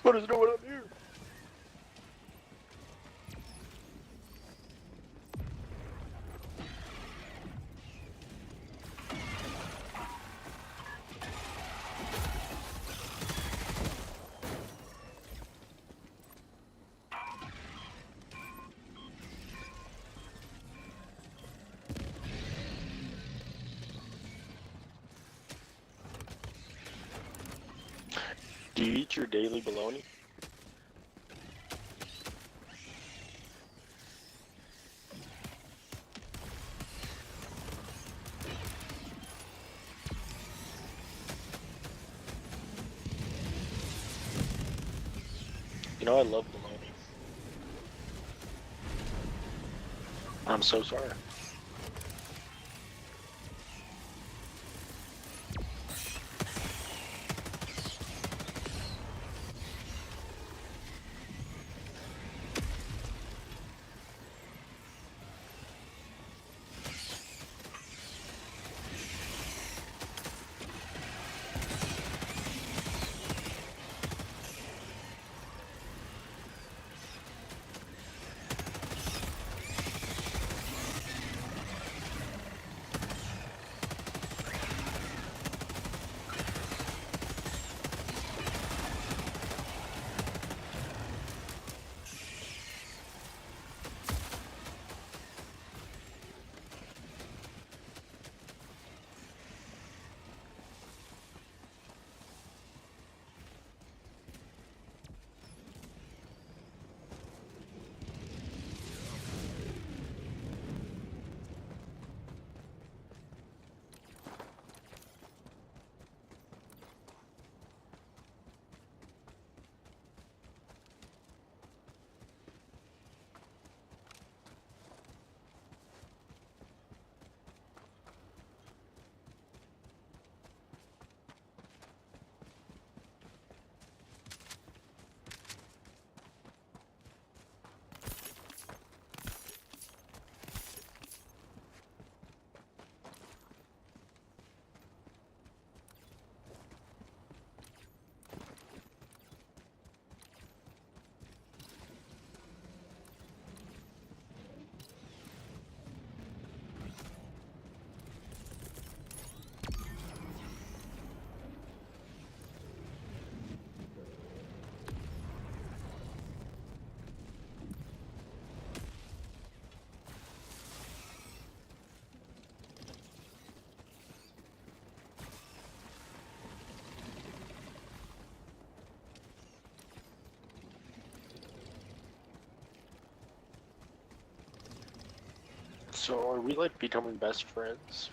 But there's no one out here. Do you eat your daily bologna? You know I love bologna. I'm so sorry. So are we like becoming best friends?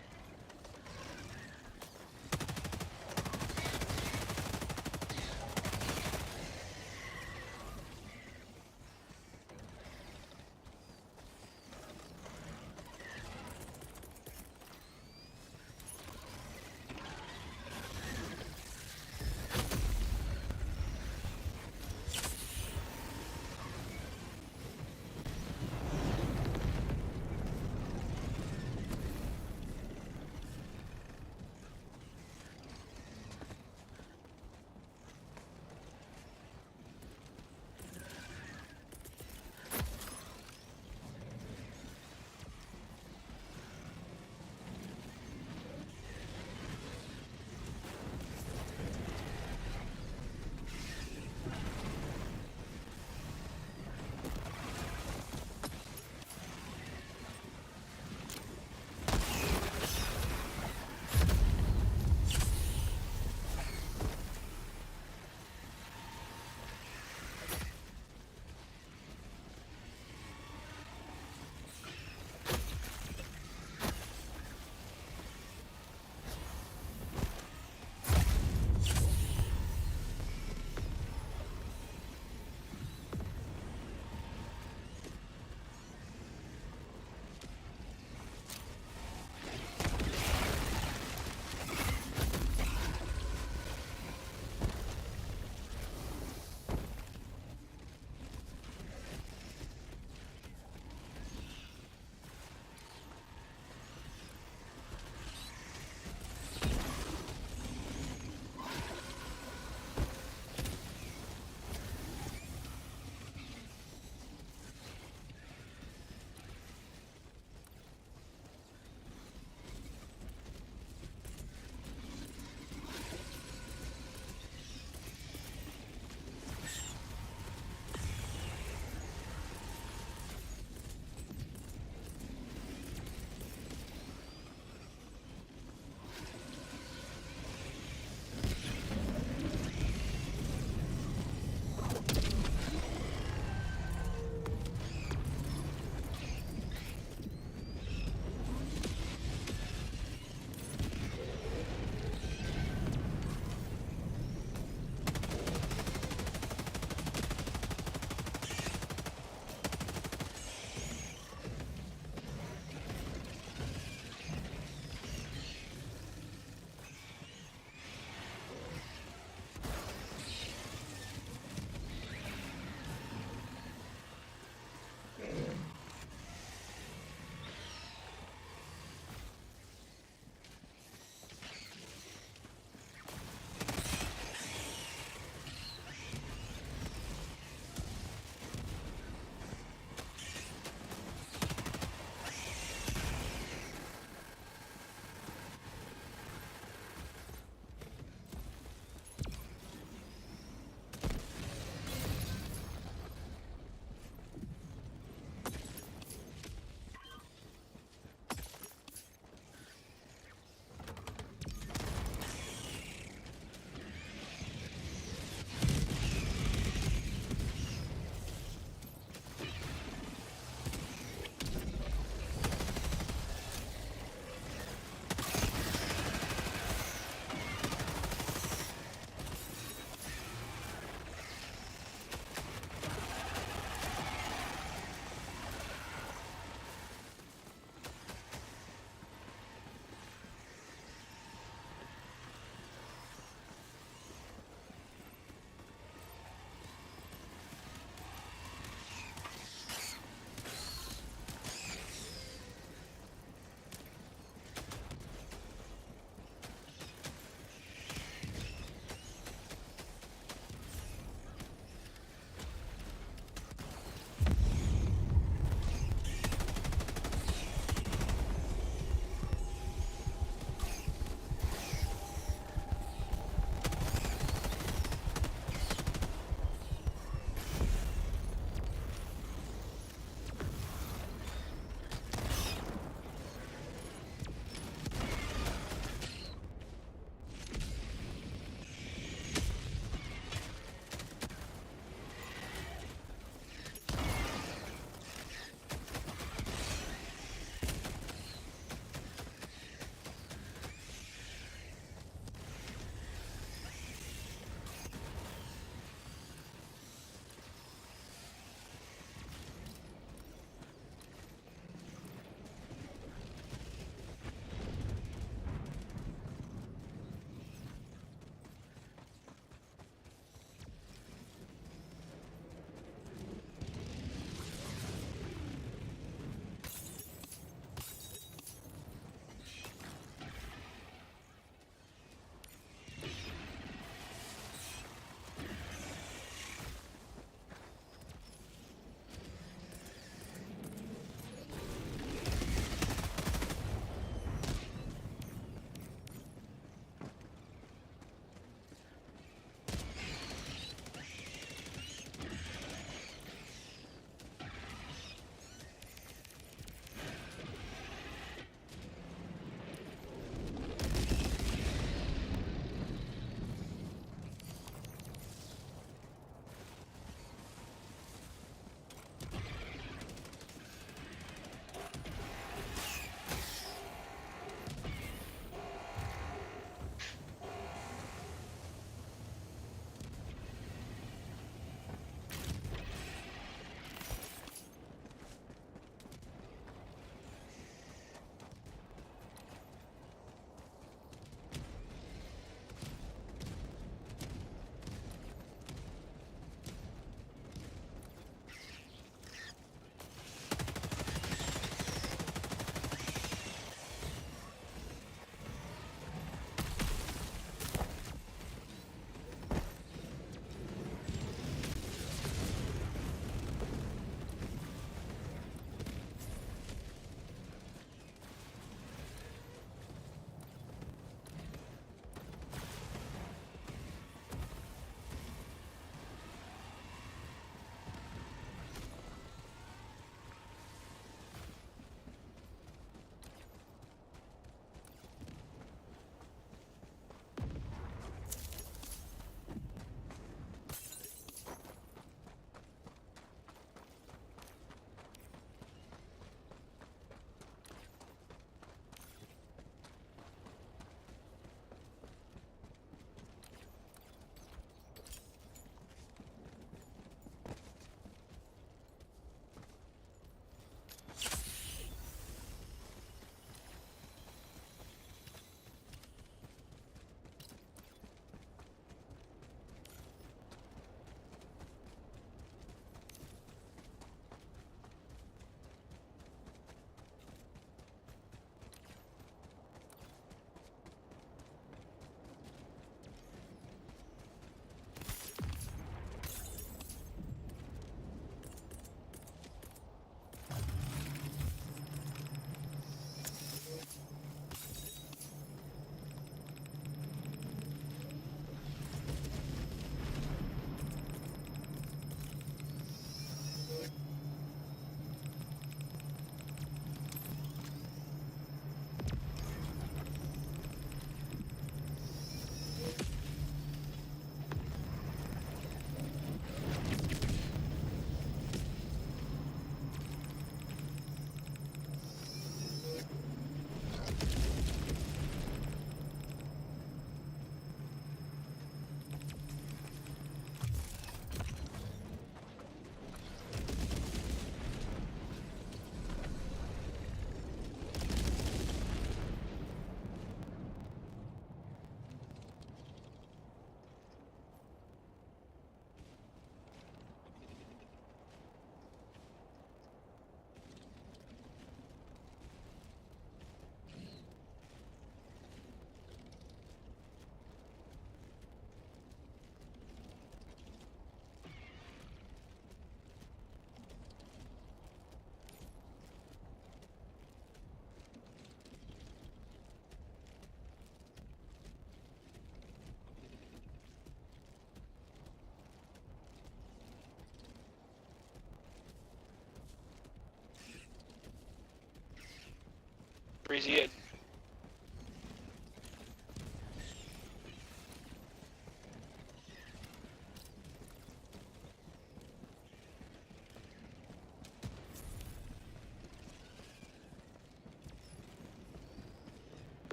Crazy.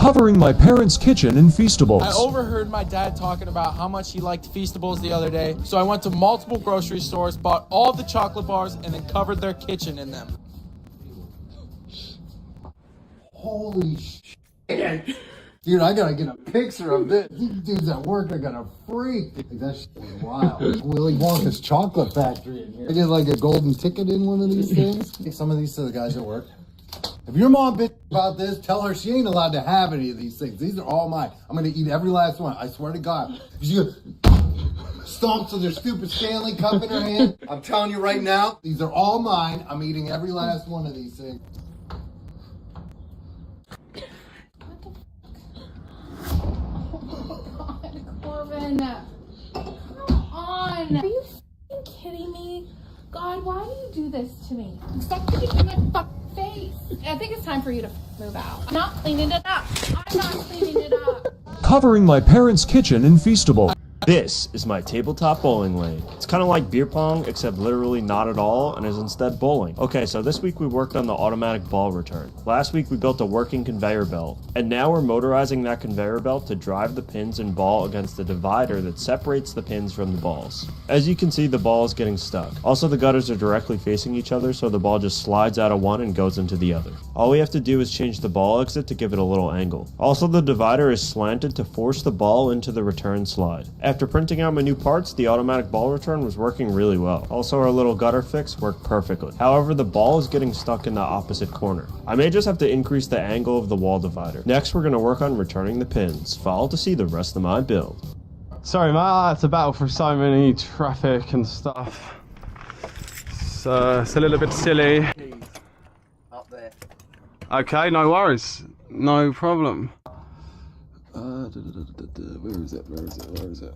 covering my parents' kitchen in Feastables. I overheard my dad talking about how much he liked Feastables the other day, so I went to multiple grocery stores, bought all the chocolate bars, and then covered their kitchen in them. Holy shit. Dude, I gotta get a picture of this. These dudes at work are gonna freak. Like, that shit was wild. Willy Wonka's chocolate factory in here. I get like a golden ticket in one of these things. Some of these to the guys at work. If your mom bitch about this, tell her she ain't allowed to have any of these things. These are all mine. I'm gonna eat every last one. I swear to God. She stomps with her stupid Stanley cup in her hand. I'm telling you right now, these are all mine. I'm eating every last one of these things. Corbin, come on. Are you f***ing kidding me? God, why do you do this to me? Stop kicking in my fucking face. I think it's time for you to move out. I'm not cleaning it up. I'm not cleaning it up. Covering my parents' kitchen in Feastables. This is my tabletop bowling lane. It's kind of like beer pong, except literally not at all, and is instead bowling. Okay, so this week we worked on the automatic ball return. Last week we built a working conveyor belt, and now we're motorizing that conveyor belt to drive the pins and ball against the divider that separates the pins from the balls. As you can see, the ball is getting stuck. Also, the gutters are directly facing each other, so the ball just slides out of one and goes into the other. All we have to do is change the ball exit to give it a little angle. Also, the divider is slanted to force the ball into the return slide. After printing out my new parts, the automatic ball return was working really well. Also, our little gutter fix worked perfectly. However, the ball is getting stuck in the opposite corner. I may just have to increase the angle of the wall divider. Next, we're going to work on returning the pins. Follow to see the rest of my build. Sorry, mate, I had to battle through so many traffic and stuff. So it's a little bit silly. Up there. Okay, no worries. No problem. Where is it?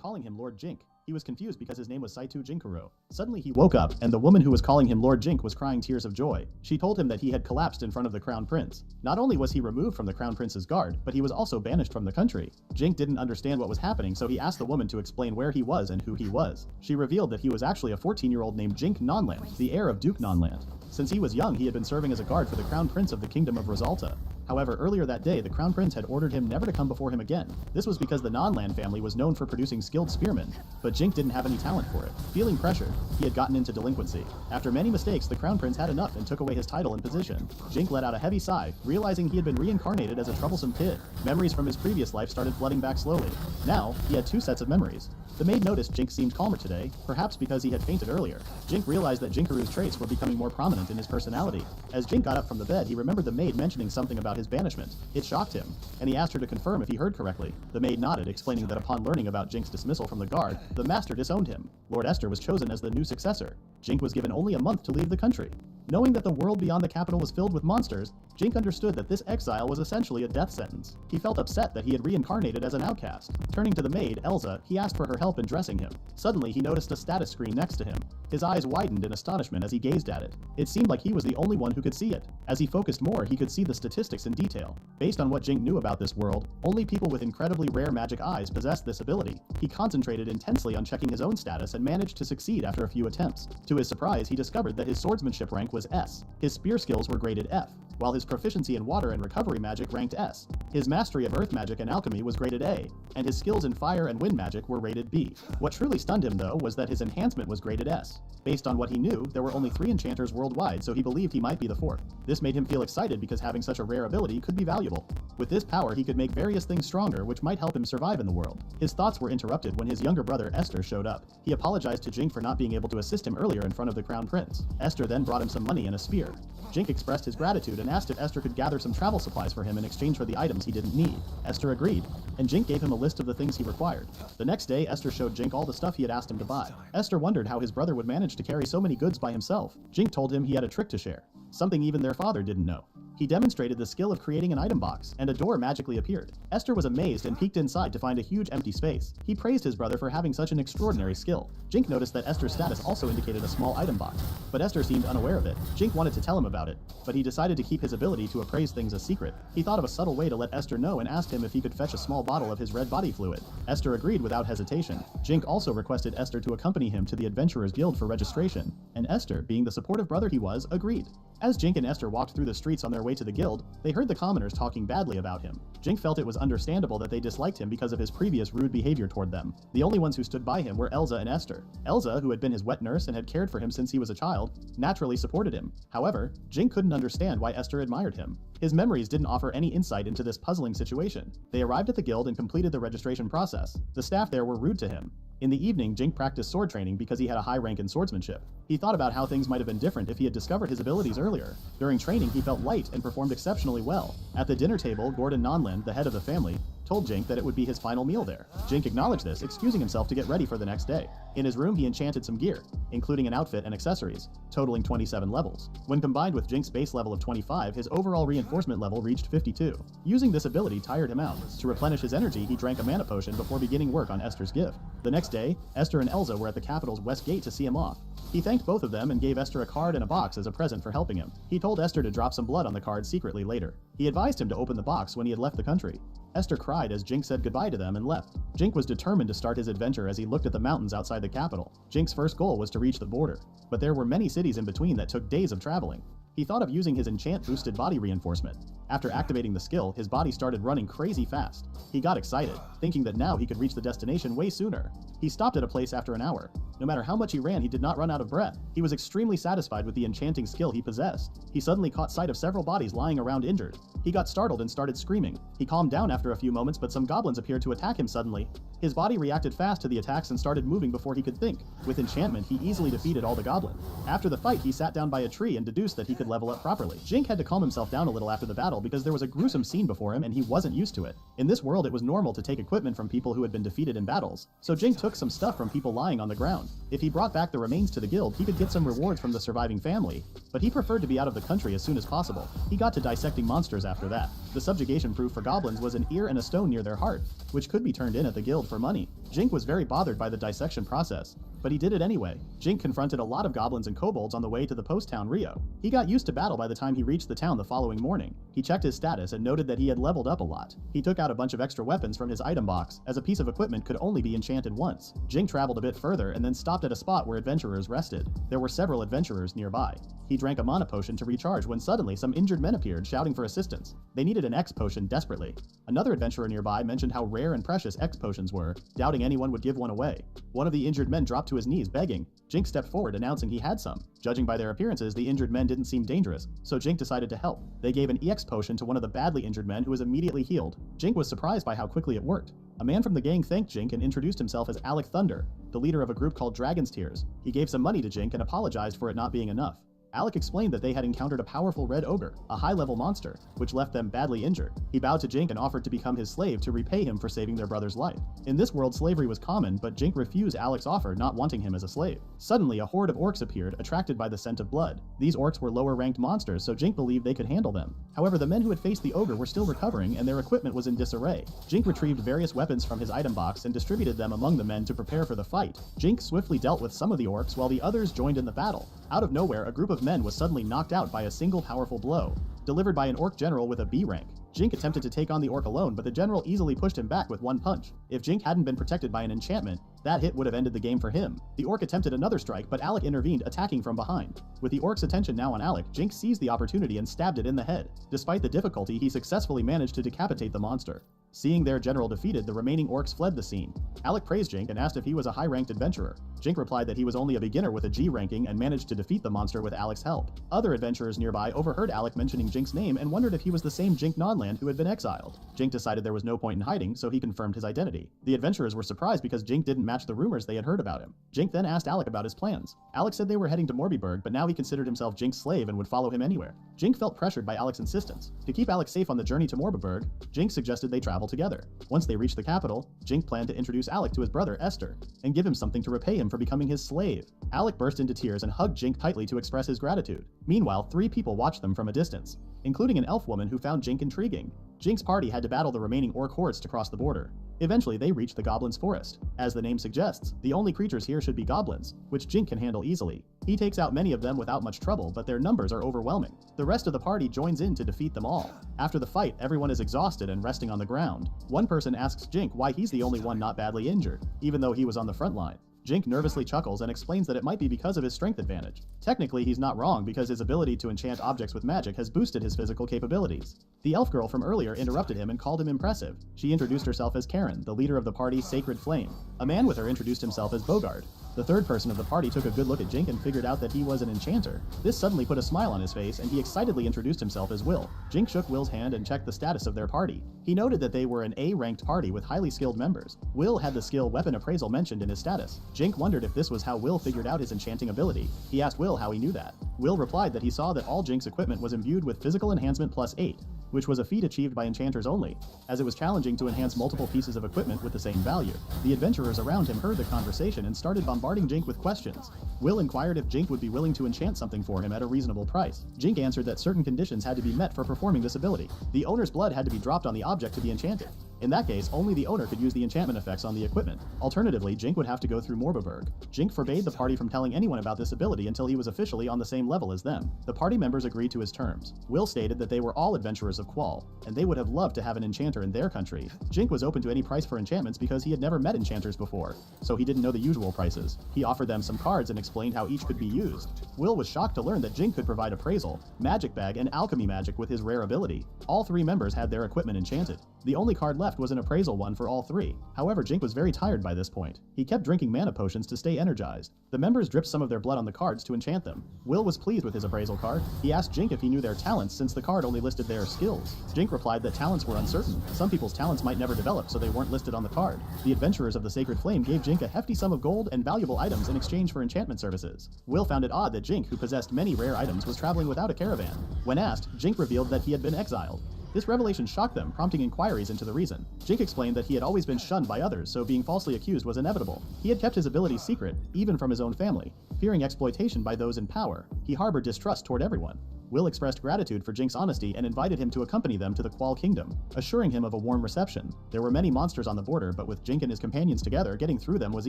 calling him Lord Jink. He was confused because his name was Saitu Jinkuro. Suddenly he woke up, and the woman who was calling him Lord Jink was crying tears of joy. She told him that he had collapsed in front of the Crown Prince. Not only was he removed from the Crown Prince's guard, but he was also banished from the country. Jink didn't understand what was happening, so he asked the woman to explain where he was and who he was. She revealed that he was actually a 14-year-old named Jink Nonland, the heir of Duke Nonland. Since he was young, he had been serving as a guard for the Crown Prince of the Kingdom of Rosalta. However, earlier that day, the Crown Prince had ordered him never to come before him again. This was because the Nonland family was known for producing skilled spearmen, but Jink didn't have any talent for it. Feeling pressured, he had gotten into delinquency. After many mistakes, the Crown Prince had enough and took away his title and position. Jink let out a heavy sigh, realizing he had been reincarnated as a troublesome kid. Memories from his previous life started flooding back slowly. Now, he had 2 sets of memories. The maid noticed Jink seemed calmer today, perhaps because he had fainted earlier. Jink realized that Jinkuru's traits were becoming more prominent in his personality. As Jink got up from the bed, he remembered the maid mentioning something about his banishment. It shocked him, and he asked her to confirm if he heard correctly. The maid nodded, explaining that upon learning about Jink's dismissal from the guard, the master disowned him. Lord Esther was chosen as the new successor. Jink was given only a month to leave the country. Knowing that the world beyond the capital was filled with monsters, Jink understood that this exile was essentially a death sentence. He felt upset that he had reincarnated as an outcast. Turning to the maid, Elsa, he asked for her help in dressing him. Suddenly, he noticed a status screen next to him. His eyes widened in astonishment as he gazed at it. It seemed like he was the only one who could see it. As he focused more, he could see the statistics in detail. Based on what Jink knew about this world, only people with incredibly rare magic eyes possessed this ability. He concentrated intensely on checking his own status and managed to succeed after a few attempts. To his surprise, he discovered that his swordsmanship rank was S. His spear skills were graded F, while his proficiency in water and recovery magic ranked S. His mastery of earth magic and alchemy was graded A, and his skills in fire and wind magic were rated B. What truly stunned him, though, was that his enhancement was graded S. Based on what he knew, there were only 3 enchanters worldwide, so he believed he might be the 4th. This made him feel excited because having such a rare ability could be valuable. With this power, he could make various things stronger, which might help him survive in the world. His thoughts were interrupted when his younger brother Esther showed up. He apologized to Jink for not being able to assist him earlier in front of the Crown Prince. Esther then brought him some money and a spear. Jink expressed his gratitude and asked if Esther could gather some travel supplies for him in exchange for the items he didn't need. Esther agreed, and Jink gave him a list of the things he required. The next day, Esther showed Jink all the stuff he had asked him to buy. Esther wondered how his brother would manage to carry so many goods by himself. Jink told him he had a trick to share, something even their father didn't know. He demonstrated the skill of creating an item box, and a door magically appeared. Esther was amazed and peeked inside to find a huge empty space. He praised his brother for having such an extraordinary skill. Jink noticed that Esther's status also indicated a small item box, but Esther seemed unaware of it. Jink wanted to tell him about it, but he decided to keep his ability to appraise things a secret. He thought of a subtle way to let Esther know and asked him if he could fetch a small bottle of his red body fluid. Esther agreed without hesitation. Jink also requested Esther to accompany him to the Adventurers Guild for registration, and Esther, being the supportive brother he was, agreed. As Jink and Esther walked through the streets on their way to the guild, they heard the commoners talking badly about him. Jink felt it was understandable that they disliked him because of his previous rude behavior toward them. The only ones who stood by him were Elsa and Esther. Elsa, who had been his wet nurse and had cared for him since he was a child, naturally supported him. However, Jink couldn't understand why Esther admired him. His memories didn't offer any insight into this puzzling situation. They arrived at the guild and completed the registration process. The staff there were rude to him. In the evening, Jink practiced sword training because he had a high rank in swordsmanship. He thought about how things might have been different if he had discovered his abilities earlier. During training, he felt light and performed exceptionally well. At the dinner table, Gordon Nonland, the head of the family, told Jink that it would be his final meal there. Jink acknowledged this, excusing himself to get ready for the next day. In his room, he enchanted some gear, including an outfit and accessories, totaling 27 levels. When combined with Jink's base level of 25, his overall reinforcement level reached 52. Using this ability tired him out. To replenish his energy, he drank a mana potion before beginning work on Esther's gift. The next day, Esther and Elsa were at the capital's west gate to see him off. He thanked both of them and gave Esther a card and a box as a present for helping him. He told Esther to drop some blood on the card secretly later. He advised him to open the box when he had left the country. Esther cried as Jink said goodbye to them and left. Jink was determined to start his adventure as he looked at the mountains outside the capital. Jink's first goal was to reach the border, but there were many cities in between that took days of traveling. He thought of using his enchant-boosted body reinforcement. After activating the skill, his body started running crazy fast. He got excited, thinking that now he could reach the destination way sooner. He stopped at a place after an hour. No matter how much he ran, he did not run out of breath. He was extremely satisfied with the enchanting skill he possessed. He suddenly caught sight of several bodies lying around injured. He got startled and started screaming. He calmed down after a few moments, but some goblins appeared to attack him suddenly. His body reacted fast to the attacks and started moving before he could think. With enchantment, he easily defeated all the goblins. After the fight, he sat down by a tree and deduced that he could level up properly. Jink had to calm himself down a little after the battle because there was a gruesome scene before him and he wasn't used to it. In this world, it was normal to take equipment from people who had been defeated in battles, so Jink took some stuff from people lying on the ground. If he brought back the remains to the guild, he could get some rewards from the surviving family, but he preferred to be out of the country as soon as possible. He got to dissecting monsters after that. The subjugation proof for goblins was an ear and a stone near their heart, which could be turned in at the guild for money. Jink was very bothered by the dissection process, but he did it anyway. Jink confronted a lot of goblins and kobolds on the way to the post town Rio. He got used to battle by the time he reached the town the following morning. He checked his status and noted that he had leveled up a lot. He took out a bunch of extra weapons from his item box, as a piece of equipment could only be enchanted once. Jink traveled a bit further and then stopped at a spot where adventurers rested. There were several adventurers nearby. He drank a mana potion to recharge when suddenly some injured men appeared shouting for assistance. They needed an X potion desperately. Another adventurer nearby mentioned how rare and precious X potions were, doubting anyone would give one away. One of the injured men dropped to his knees begging. Jink stepped forward announcing he had some. Judging by their appearances, the injured men didn't seem dangerous, so Jink decided to help. They gave an EX potion to one of the badly injured men who was immediately healed. Jink was surprised by how quickly it worked. A man from the gang thanked Jink and introduced himself as Alec Thunder, the leader of a group called Dragon's Tears. He gave some money to Jink and apologized for it not being enough. Alec explained that they had encountered a powerful red ogre, a high-level monster, which left them badly injured. He bowed to Jink and offered to become his slave to repay him for saving their brother's life. In this world, slavery was common, but Jink refused Alec's offer, not wanting him as a slave. Suddenly, a horde of orcs appeared, attracted by the scent of blood. These orcs were lower-ranked monsters, so Jink believed they could handle them. However, the men who had faced the ogre were still recovering, and their equipment was in disarray. Jink retrieved various weapons from his item box and distributed them among the men to prepare for the fight. Jink swiftly dealt with some of the orcs while the others joined in the battle. Out of nowhere, a group of men was suddenly knocked out by a single powerful blow, delivered by an orc general with a B rank. Jink attempted to take on the orc alone, but the general easily pushed him back with one punch. If Jink hadn't been protected by an enchantment, that hit would have ended the game for him. The orc attempted another strike, but Alec intervened, attacking from behind. With the orc's attention now on Alec, Jink seized the opportunity and stabbed it in the head. Despite the difficulty, he successfully managed to decapitate the monster. Seeing their general defeated, the remaining orcs fled the scene. Alec praised Jink and asked if he was a high-ranked adventurer. Jink replied that he was only a beginner with a G ranking and managed to defeat the monster with Alec's help. Other adventurers nearby overheard Alec mentioning Jink's name and wondered if he was the same Jink Nonland who had been exiled. Jink decided there was no point in hiding, so he confirmed his identity. The adventurers were surprised because Jink didn't match the rumors they had heard about him. Jink then asked Alec about his plans. Alec said they were heading to Morbiburg, but now he considered himself Jink's slave and would follow him anywhere. Jink felt pressured by Alec's insistence. To keep Alec safe on the journey to Morbiburg, Jink suggested they travel together. Once they reached the capital, Jink planned to introduce Alec to his brother Esther and give him something to repay him for becoming his slave. Alec burst into tears and hugged Jink tightly to express his gratitude. Meanwhile, 3 people watched them from a distance, including an elf woman who found Jink intriguing. Jink's party had to battle the remaining orc hordes to cross the border. Eventually, they reached the Goblins' Forest. As the name suggests, the only creatures here should be goblins, which Jink can handle easily. He takes out many of them without much trouble, but their numbers are overwhelming. The rest of the party joins in to defeat them all. After the fight, everyone is exhausted and resting on the ground. One person asks Jink why he's the only one not badly injured, even though he was on the front line. Jink nervously chuckles and explains that it might be because of his strength advantage. Technically, he's not wrong because his ability to enchant objects with magic has boosted his physical capabilities. The elf girl from earlier interrupted him and called him impressive. She introduced herself as Karen, the leader of the party's Sacred Flame. A man with her introduced himself as Bogard. The third person of the party took a good look at Jink and figured out that he was an enchanter. This suddenly put a smile on his face, and he excitedly introduced himself as Will. Jink shook Will's hand and checked the status of their party. He noted that they were an A-ranked party with highly skilled members. Will had the skill Weapon Appraisal mentioned in his status. Jink wondered if this was how Will figured out his enchanting ability. He asked Will how he knew that. Will replied that he saw that all Jink's equipment was imbued with Physical Enhancement +8, which was a feat achieved by enchanters only, as it was challenging to enhance multiple pieces of equipment with the same value. The adventurers around him heard the conversation and started bombarding Jink with questions. Will inquired if Jink would be willing to enchant something for him at a reasonable price. Jink answered that certain conditions had to be met for performing this ability. The owner's blood had to be dropped on the object to be enchanted. In that case, only the owner could use the enchantment effects on the equipment. Alternatively, Jink would have to go through Morbiburg. Jink forbade the party from telling anyone about this ability until he was officially on the same level as them. The party members agreed to his terms. Will stated that they were all adventurers of Qual, and they would have loved to have an enchanter in their country. Jink was open to any price for enchantments because he had never met enchanters before, so he didn't know the usual prices. He offered them some cards and explained how each could be used. Will was shocked to learn that Jink could provide appraisal, magic bag, and alchemy magic with his rare ability. All 3 members had their equipment enchanted. The only card left was an appraisal one for all 3. However, Jink was very tired by this point. He kept drinking mana potions to stay energized. The members dripped some of their blood on the cards to enchant them. Will was pleased with his appraisal card. He asked Jink if he knew their talents since the card only listed their skills. Jink replied that talents were uncertain. Some people's talents might never develop, so they weren't listed on the card. The adventurers of the Sacred Flame gave Jink a hefty sum of gold and valuable items in exchange for enchantment services. Will found it odd that Jink, who possessed many rare items, was traveling without a caravan. When asked, Jink revealed that he had been exiled. This revelation shocked them, prompting inquiries into the reason. Jink explained that he had always been shunned by others, so being falsely accused was inevitable. He had kept his abilities secret, even from his own family. Fearing exploitation by those in power, he harbored distrust toward everyone. Will expressed gratitude for Jink's honesty and invited him to accompany them to the Qual Kingdom, assuring him of a warm reception. There were many monsters on the border, but with Jink and his companions together, getting through them was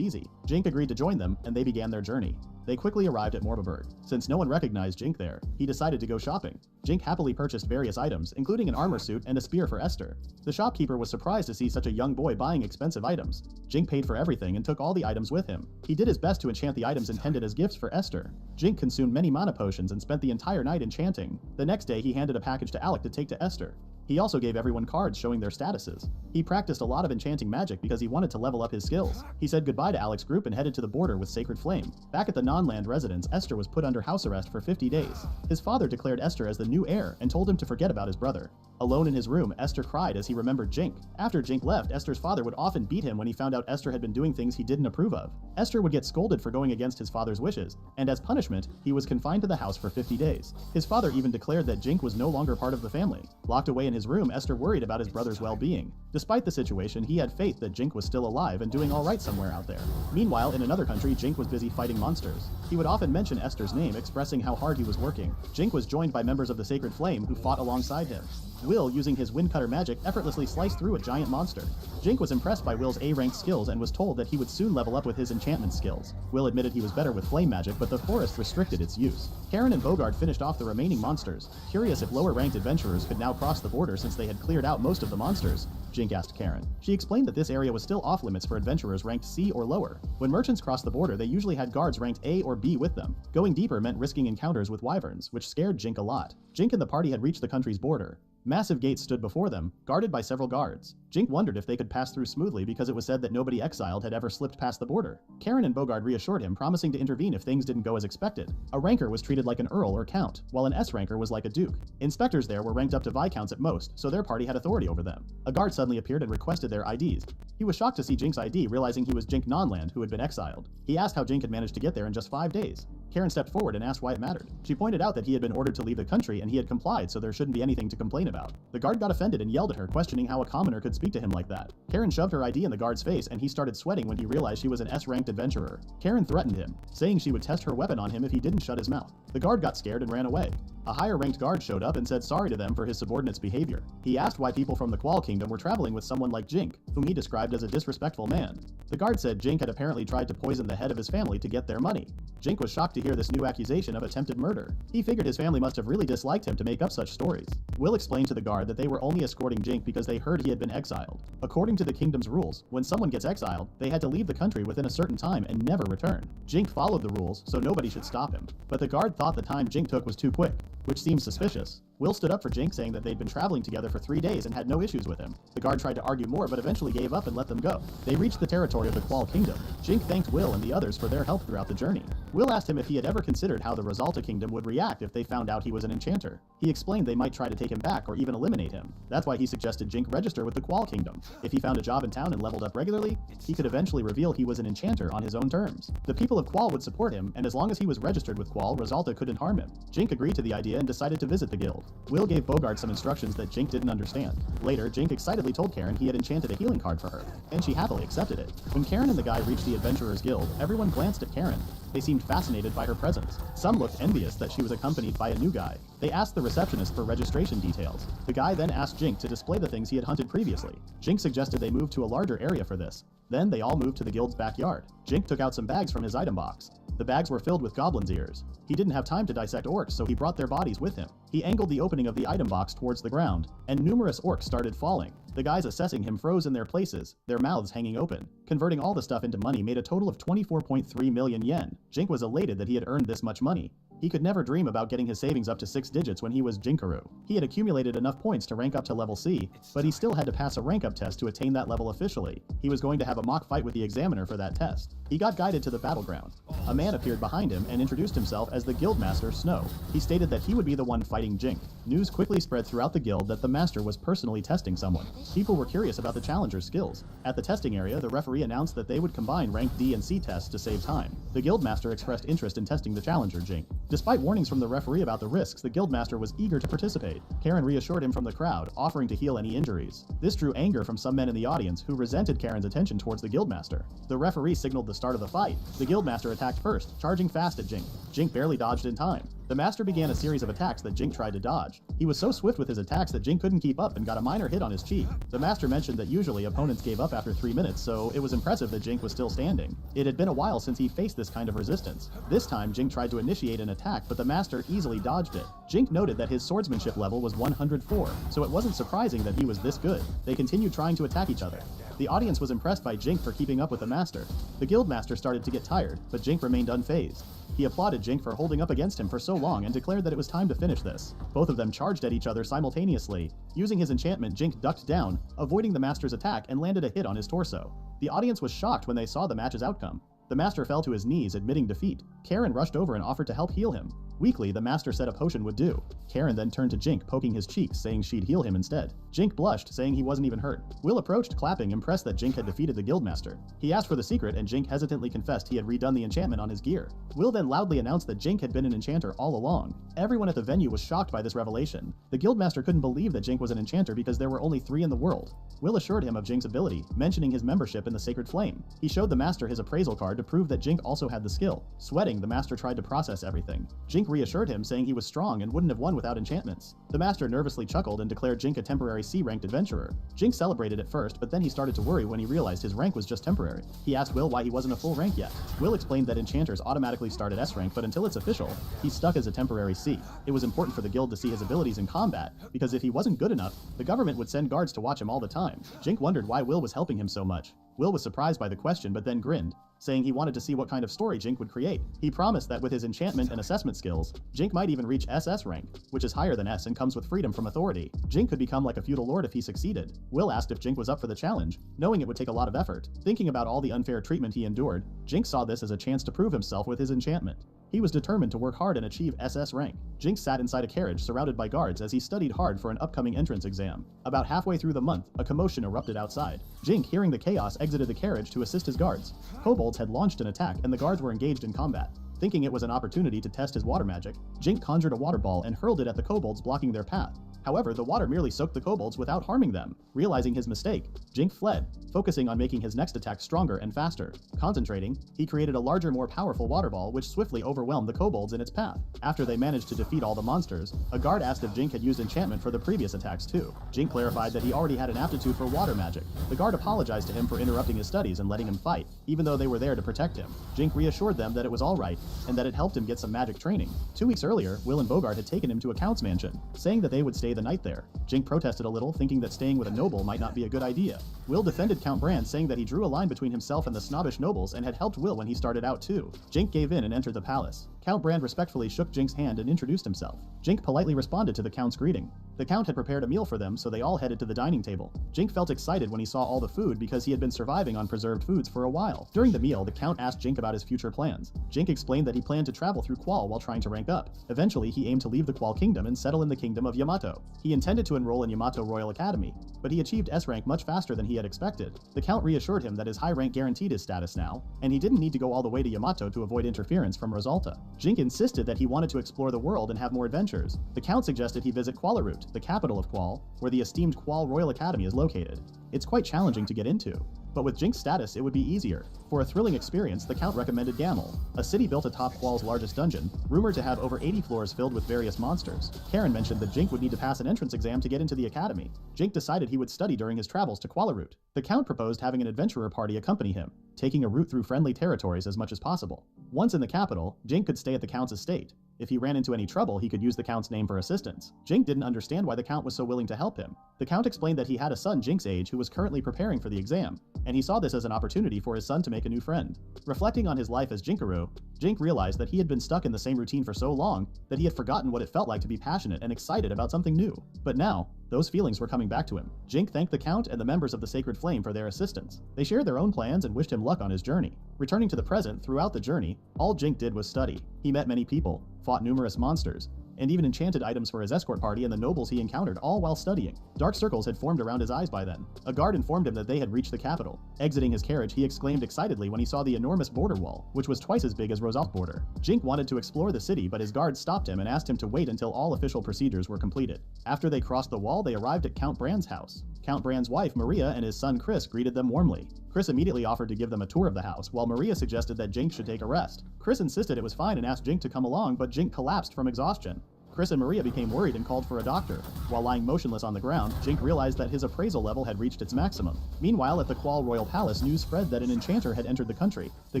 easy. Jink agreed to join them, and they began their journey. They quickly arrived at Morbaberg. Since no one recognized Jink there, he decided to go shopping. Jink happily purchased various items, including an armor suit and a spear for Esther. The shopkeeper was surprised to see such a young boy buying expensive items. Jink paid for everything and took all the items with him. He did his best to enchant the items intended as gifts for Esther. Jink consumed many mana potions and spent the entire night enchanting. The next day, he handed a package to Alec to take to Esther. He also gave everyone cards showing their statuses. He practiced a lot of enchanting magic because he wanted to level up his skills. He said goodbye to Alec's group and headed to the border with Sacred Flame. Back at the non-land residence, Esther was put under house arrest for 50 days. His father declared Esther as the new heir and told him to forget about his brother. Alone in his room, Esther cried as he remembered Jink. After Jink left, Esther's father would often beat him when he found out Esther had been doing things he didn't approve of. Esther would get scolded for going against his father's wishes, and as punishment, he was confined to the house for 50 days. His father even declared that Jink was no longer part of the family. Locked away in his room, Esther worried about his brother's well-being. Despite the situation, he had faith that Jink was still alive and doing alright somewhere out there. Meanwhile, in another country, Jink was busy fighting monsters. He would often mention Esther's name, expressing how hard he was working. Jink was joined by members of the Sacred Flame who fought alongside him. Will, using his windcutter magic, effortlessly sliced through a giant monster. Jink was impressed by Will's A-ranked skills and was told that he would soon level up with his enchantment skills. Will admitted he was better with flame magic, but the forest restricted its use. Karen and Bogard finished off the remaining monsters. Curious if lower-ranked adventurers could now cross the border since they had cleared out most of the monsters, Jink asked Karen. She explained that this area was still off-limits for adventurers ranked C or lower. When merchants crossed the border, they usually had guards ranked A or B with them. Going deeper meant risking encounters with wyverns, which scared Jink a lot. Jink and the party had reached the country's border. Massive gates stood before them, guarded by several guards. Jink wondered if they could pass through smoothly because it was said that nobody exiled had ever slipped past the border. Karen and Bogard reassured him, promising to intervene if things didn't go as expected. A ranker was treated like an earl or count, while an S ranker was like a duke. Inspectors there were ranked up to viscounts at most, so their party had authority over them. A guard suddenly appeared and requested their IDs. He was shocked to see Jink's ID, realizing he was Jink Nonland, who had been exiled. He asked how Jink had managed to get there in just 5 days. Karen stepped forward and asked why it mattered. She pointed out that he had been ordered to leave the country and he had complied, so there shouldn't be anything to complain about. The guard got offended and yelled at her, questioning how a commoner could speak to him like that. Karen shoved her ID in the guard's face and he started sweating when he realized she was an S-ranked adventurer. Karen threatened him, saying she would test her weapon on him if he didn't shut his mouth. The guard got scared and ran away. A higher-ranked guard showed up and said sorry to them for his subordinate's behavior. He asked why people from the Qual Kingdom were traveling with someone like Jink, whom he described as a disrespectful man. The guard said Jink had apparently tried to poison the head of his family to get their money. Jink was shocked to hear this new accusation of attempted murder. He figured his family must have really disliked him to make up such stories. Will explained to the guard that they were only escorting Jink because they heard he had been exiled. According to the kingdom's rules, when someone gets exiled, they had to leave the country within a certain time and never return. Jink followed the rules, so nobody should stop him. But the guard thought the time Jink took was too quick, which seems suspicious. Will stood up for Jink, saying that they'd been traveling together for 3 days and had no issues with him. The guard tried to argue more, but eventually gave up and let them go. They reached the territory of the Qual Kingdom. Jink thanked Will and the others for their help throughout the journey. Will asked him if he had ever considered how the Rosalta Kingdom would react if they found out he was an enchanter. He explained they might try to take him back or even eliminate him. That's why he suggested Jink register with the Qual Kingdom. If he found a job in town and leveled up regularly, he could eventually reveal he was an enchanter on his own terms. The people of Qual would support him, and as long as he was registered with Qual, Rosalta couldn't harm him. Jink agreed to the idea and decided to visit the guild. Will gave Bogard some instructions that Jink didn't understand. Later, Jink excitedly told Karen he had enchanted a healing card for her, and she happily accepted it. When Karen and the guy reached the Adventurers Guild, everyone glanced at Karen. They seemed fascinated by her presence. Some looked envious that she was accompanied by a new guy. They asked the receptionist for registration details. The guy then asked Jink to display the things he had hunted previously. Jink suggested they move to a larger area for this. Then they all moved to the guild's backyard. Jink took out some bags from his item box. The bags were filled with goblins' ears. He didn't have time to dissect orcs, so he brought their bodies with him. He angled the opening of the item box towards the ground, and numerous orcs started falling. The guys assessing him froze in their places, their mouths hanging open. Converting all the stuff into money made a total of 24.3 million yen. Jink was elated that he had earned this much money. He could never dream about getting his savings up to 6 digits when he was Jinkaru. He had accumulated enough points to rank up to level C, but he still had to pass a rank up test to attain that level officially. He was going to have a mock fight with the examiner for that test. He got guided to the battleground. A man appeared behind him and introduced himself as the Guildmaster Snow. He stated that he would be the one fighting Jink. News quickly spread throughout the guild that the master was personally testing someone. People were curious about the challenger's skills. At the testing area, the referee announced that they would combine rank D and C tests to save time. The Guildmaster expressed interest in testing the challenger Jink. Despite warnings from the referee about the risks, the Guildmaster was eager to participate. Karen reassured him from the crowd, offering to heal any injuries. This drew anger from some men in the audience who resented Karen's attention towards the Guildmaster. The referee signaled the start of the fight. The Guildmaster attacked first, charging fast at Jink. Jink barely dodged in time. The master began a series of attacks that Jink tried to dodge. He was so swift with his attacks that Jink couldn't keep up and got a minor hit on his cheek. The master mentioned that usually opponents gave up after 3 minutes, so it was impressive that Jink was still standing. It had been a while since he faced this kind of resistance. This time, Jink tried to initiate an attack, but the master easily dodged it. Jink noted that his swordsmanship level was 104, so it wasn't surprising that he was this good. They continued trying to attack each other. The audience was impressed by Jink for keeping up with the master. The guild master started to get tired, but Jink remained unfazed. He applauded Jink for holding up against him for so long and declared that it was time to finish this. Both of them charged at each other simultaneously. Using his enchantment, Jink ducked down, avoiding the master's attack and landed a hit on his torso. The audience was shocked when they saw the match's outcome. The master fell to his knees, admitting defeat. Karen rushed over and offered to help heal him. Weakly, the master said a potion would do. Karen then turned to Jink, poking his cheeks, saying she'd heal him instead. Jink blushed, saying he wasn't even hurt. Will approached, clapping, impressed that Jink had defeated the guildmaster. He asked for the secret, and Jink hesitantly confessed he had redone the enchantment on his gear. Will then loudly announced that Jink had been an enchanter all along. Everyone at the venue was shocked by this revelation. The guildmaster couldn't believe that Jink was an enchanter because there were only 3 in the world. Will assured him of Jink's ability, mentioning his membership in the Sacred Flame. He showed the master his appraisal card to prove that Jink also had the skill. Sweating, the master tried to process everything. Jink reassured him, saying he was strong and wouldn't have won without enchantments. The master nervously chuckled and declared Jink a temporary C-ranked adventurer. Jink celebrated at first, but then he started to worry when he realized his rank was just temporary. He asked Will why he wasn't a full rank yet. Will explained that enchanters automatically start at S rank, but until it's official, he's stuck as a temporary C. It was important for the guild to see his abilities in combat, because if he wasn't good enough, the government would send guards to watch him all the time. Jink wondered why Will was helping him so much. Will was surprised by the question but then grinned, saying he wanted to see what kind of story Jink would create. He promised that with his enchantment and assessment skills, Jink might even reach SS rank, which is higher than S and comes with freedom from authority. Jink could become like a feudal lord if he succeeded. Will asked if Jink was up for the challenge, knowing it would take a lot of effort. Thinking about all the unfair treatment he endured, Jink saw this as a chance to prove himself with his enchantment. He was determined to work hard and achieve SS rank. Jink sat inside a carriage surrounded by guards as he studied hard for an upcoming entrance exam. About halfway through the month, a commotion erupted outside. Jink, hearing the chaos, exited the carriage to assist his guards. Kobolds had launched an attack and the guards were engaged in combat. Thinking it was an opportunity to test his water magic, Jink conjured a water ball and hurled it at the kobolds, blocking their path. However, the water merely soaked the kobolds without harming them. Realizing his mistake, Jink fled, focusing on making his next attack stronger and faster. Concentrating, he created a larger, more powerful water ball which swiftly overwhelmed the kobolds in its path. After they managed to defeat all the monsters, a guard asked if Jink had used enchantment for the previous attacks too. Jink clarified that he already had an aptitude for water magic. The guard apologized to him for interrupting his studies and letting him fight, even though they were there to protect him. Jink reassured them that it was alright, and that it helped him get some magic training. 2 weeks earlier, Will and Bogart had taken him to a count's mansion, saying that they would stay the night there. Jink protested a little, thinking that staying with a noble might not be a good idea. Will defended Count Brand, saying that he drew a line between himself and the snobbish nobles and had helped Will when he started out too. Jink gave in and entered the palace. Count Brand respectfully shook Jink's hand and introduced himself. Jink politely responded to the Count's greeting. The Count had prepared a meal for them, so they all headed to the dining table. Jink felt excited when he saw all the food because he had been surviving on preserved foods for a while. During the meal, the Count asked Jink about his future plans. Jink explained that he planned to travel through Qual while trying to rank up. Eventually, he aimed to leave the Qual Kingdom and settle in the Kingdom of Yamato. He intended to enroll in Yamato Royal Academy, but he achieved S rank much faster than he had expected. The Count reassured him that his high rank guaranteed his status now, and he didn't need to go all the way to Yamato to avoid interference from Rosalta. Jink insisted that he wanted to explore the world and have more adventures. The Count suggested he visit Qualarut, the capital of Qual, where the esteemed Qual Royal Academy is located. It's quite challenging to get into, but with Jink's status, it would be easier. For a thrilling experience, the Count recommended Gamel, a city built atop Qual's largest dungeon, rumored to have over 80 floors filled with various monsters. Karen mentioned that Jink would need to pass an entrance exam to get into the academy. Jink decided he would study during his travels to Qualarut. The Count proposed having an adventurer party accompany him, taking a route through friendly territories as much as possible. Once in the capital, Jink could stay at the Count's estate. If he ran into any trouble, he could use the Count's name for assistance. Jink didn't understand why the Count was so willing to help him. The Count explained that he had a son Jink's age who was currently preparing for the exam, and he saw this as an opportunity for his son to make a new friend. Reflecting on his life as Jinkaro, Jink realized that he had been stuck in the same routine for so long that he had forgotten what it felt like to be passionate and excited about something new. But now, those feelings were coming back to him. Jink thanked the Count and the members of the Sacred Flame for their assistance. They shared their own plans and wished him luck on his journey. Returning to the present, throughout the journey, all Jink did was study. He met many people, fought numerous monsters, and even enchanted items for his escort party and the nobles he encountered, all while studying. Dark circles had formed around his eyes by then. A guard informed him that they had reached the capital. Exiting his carriage, he exclaimed excitedly when he saw the enormous border wall, which was twice as big as Rosalt's border. Jink wanted to explore the city, but his guards stopped him and asked him to wait until all official procedures were completed. After they crossed the wall, they arrived at Count Brand's house. Count Brand's wife, Maria, and his son Chris greeted them warmly. Chris immediately offered to give them a tour of the house, while Maria suggested that Jink should take a rest. Chris insisted it was fine and asked Jink to come along, but Jink collapsed from exhaustion. Chris and Maria became worried and called for a doctor. While lying motionless on the ground, Jink realized that his appraisal level had reached its maximum. Meanwhile, at the Qual Royal Palace, news spread that an enchanter had entered the country. The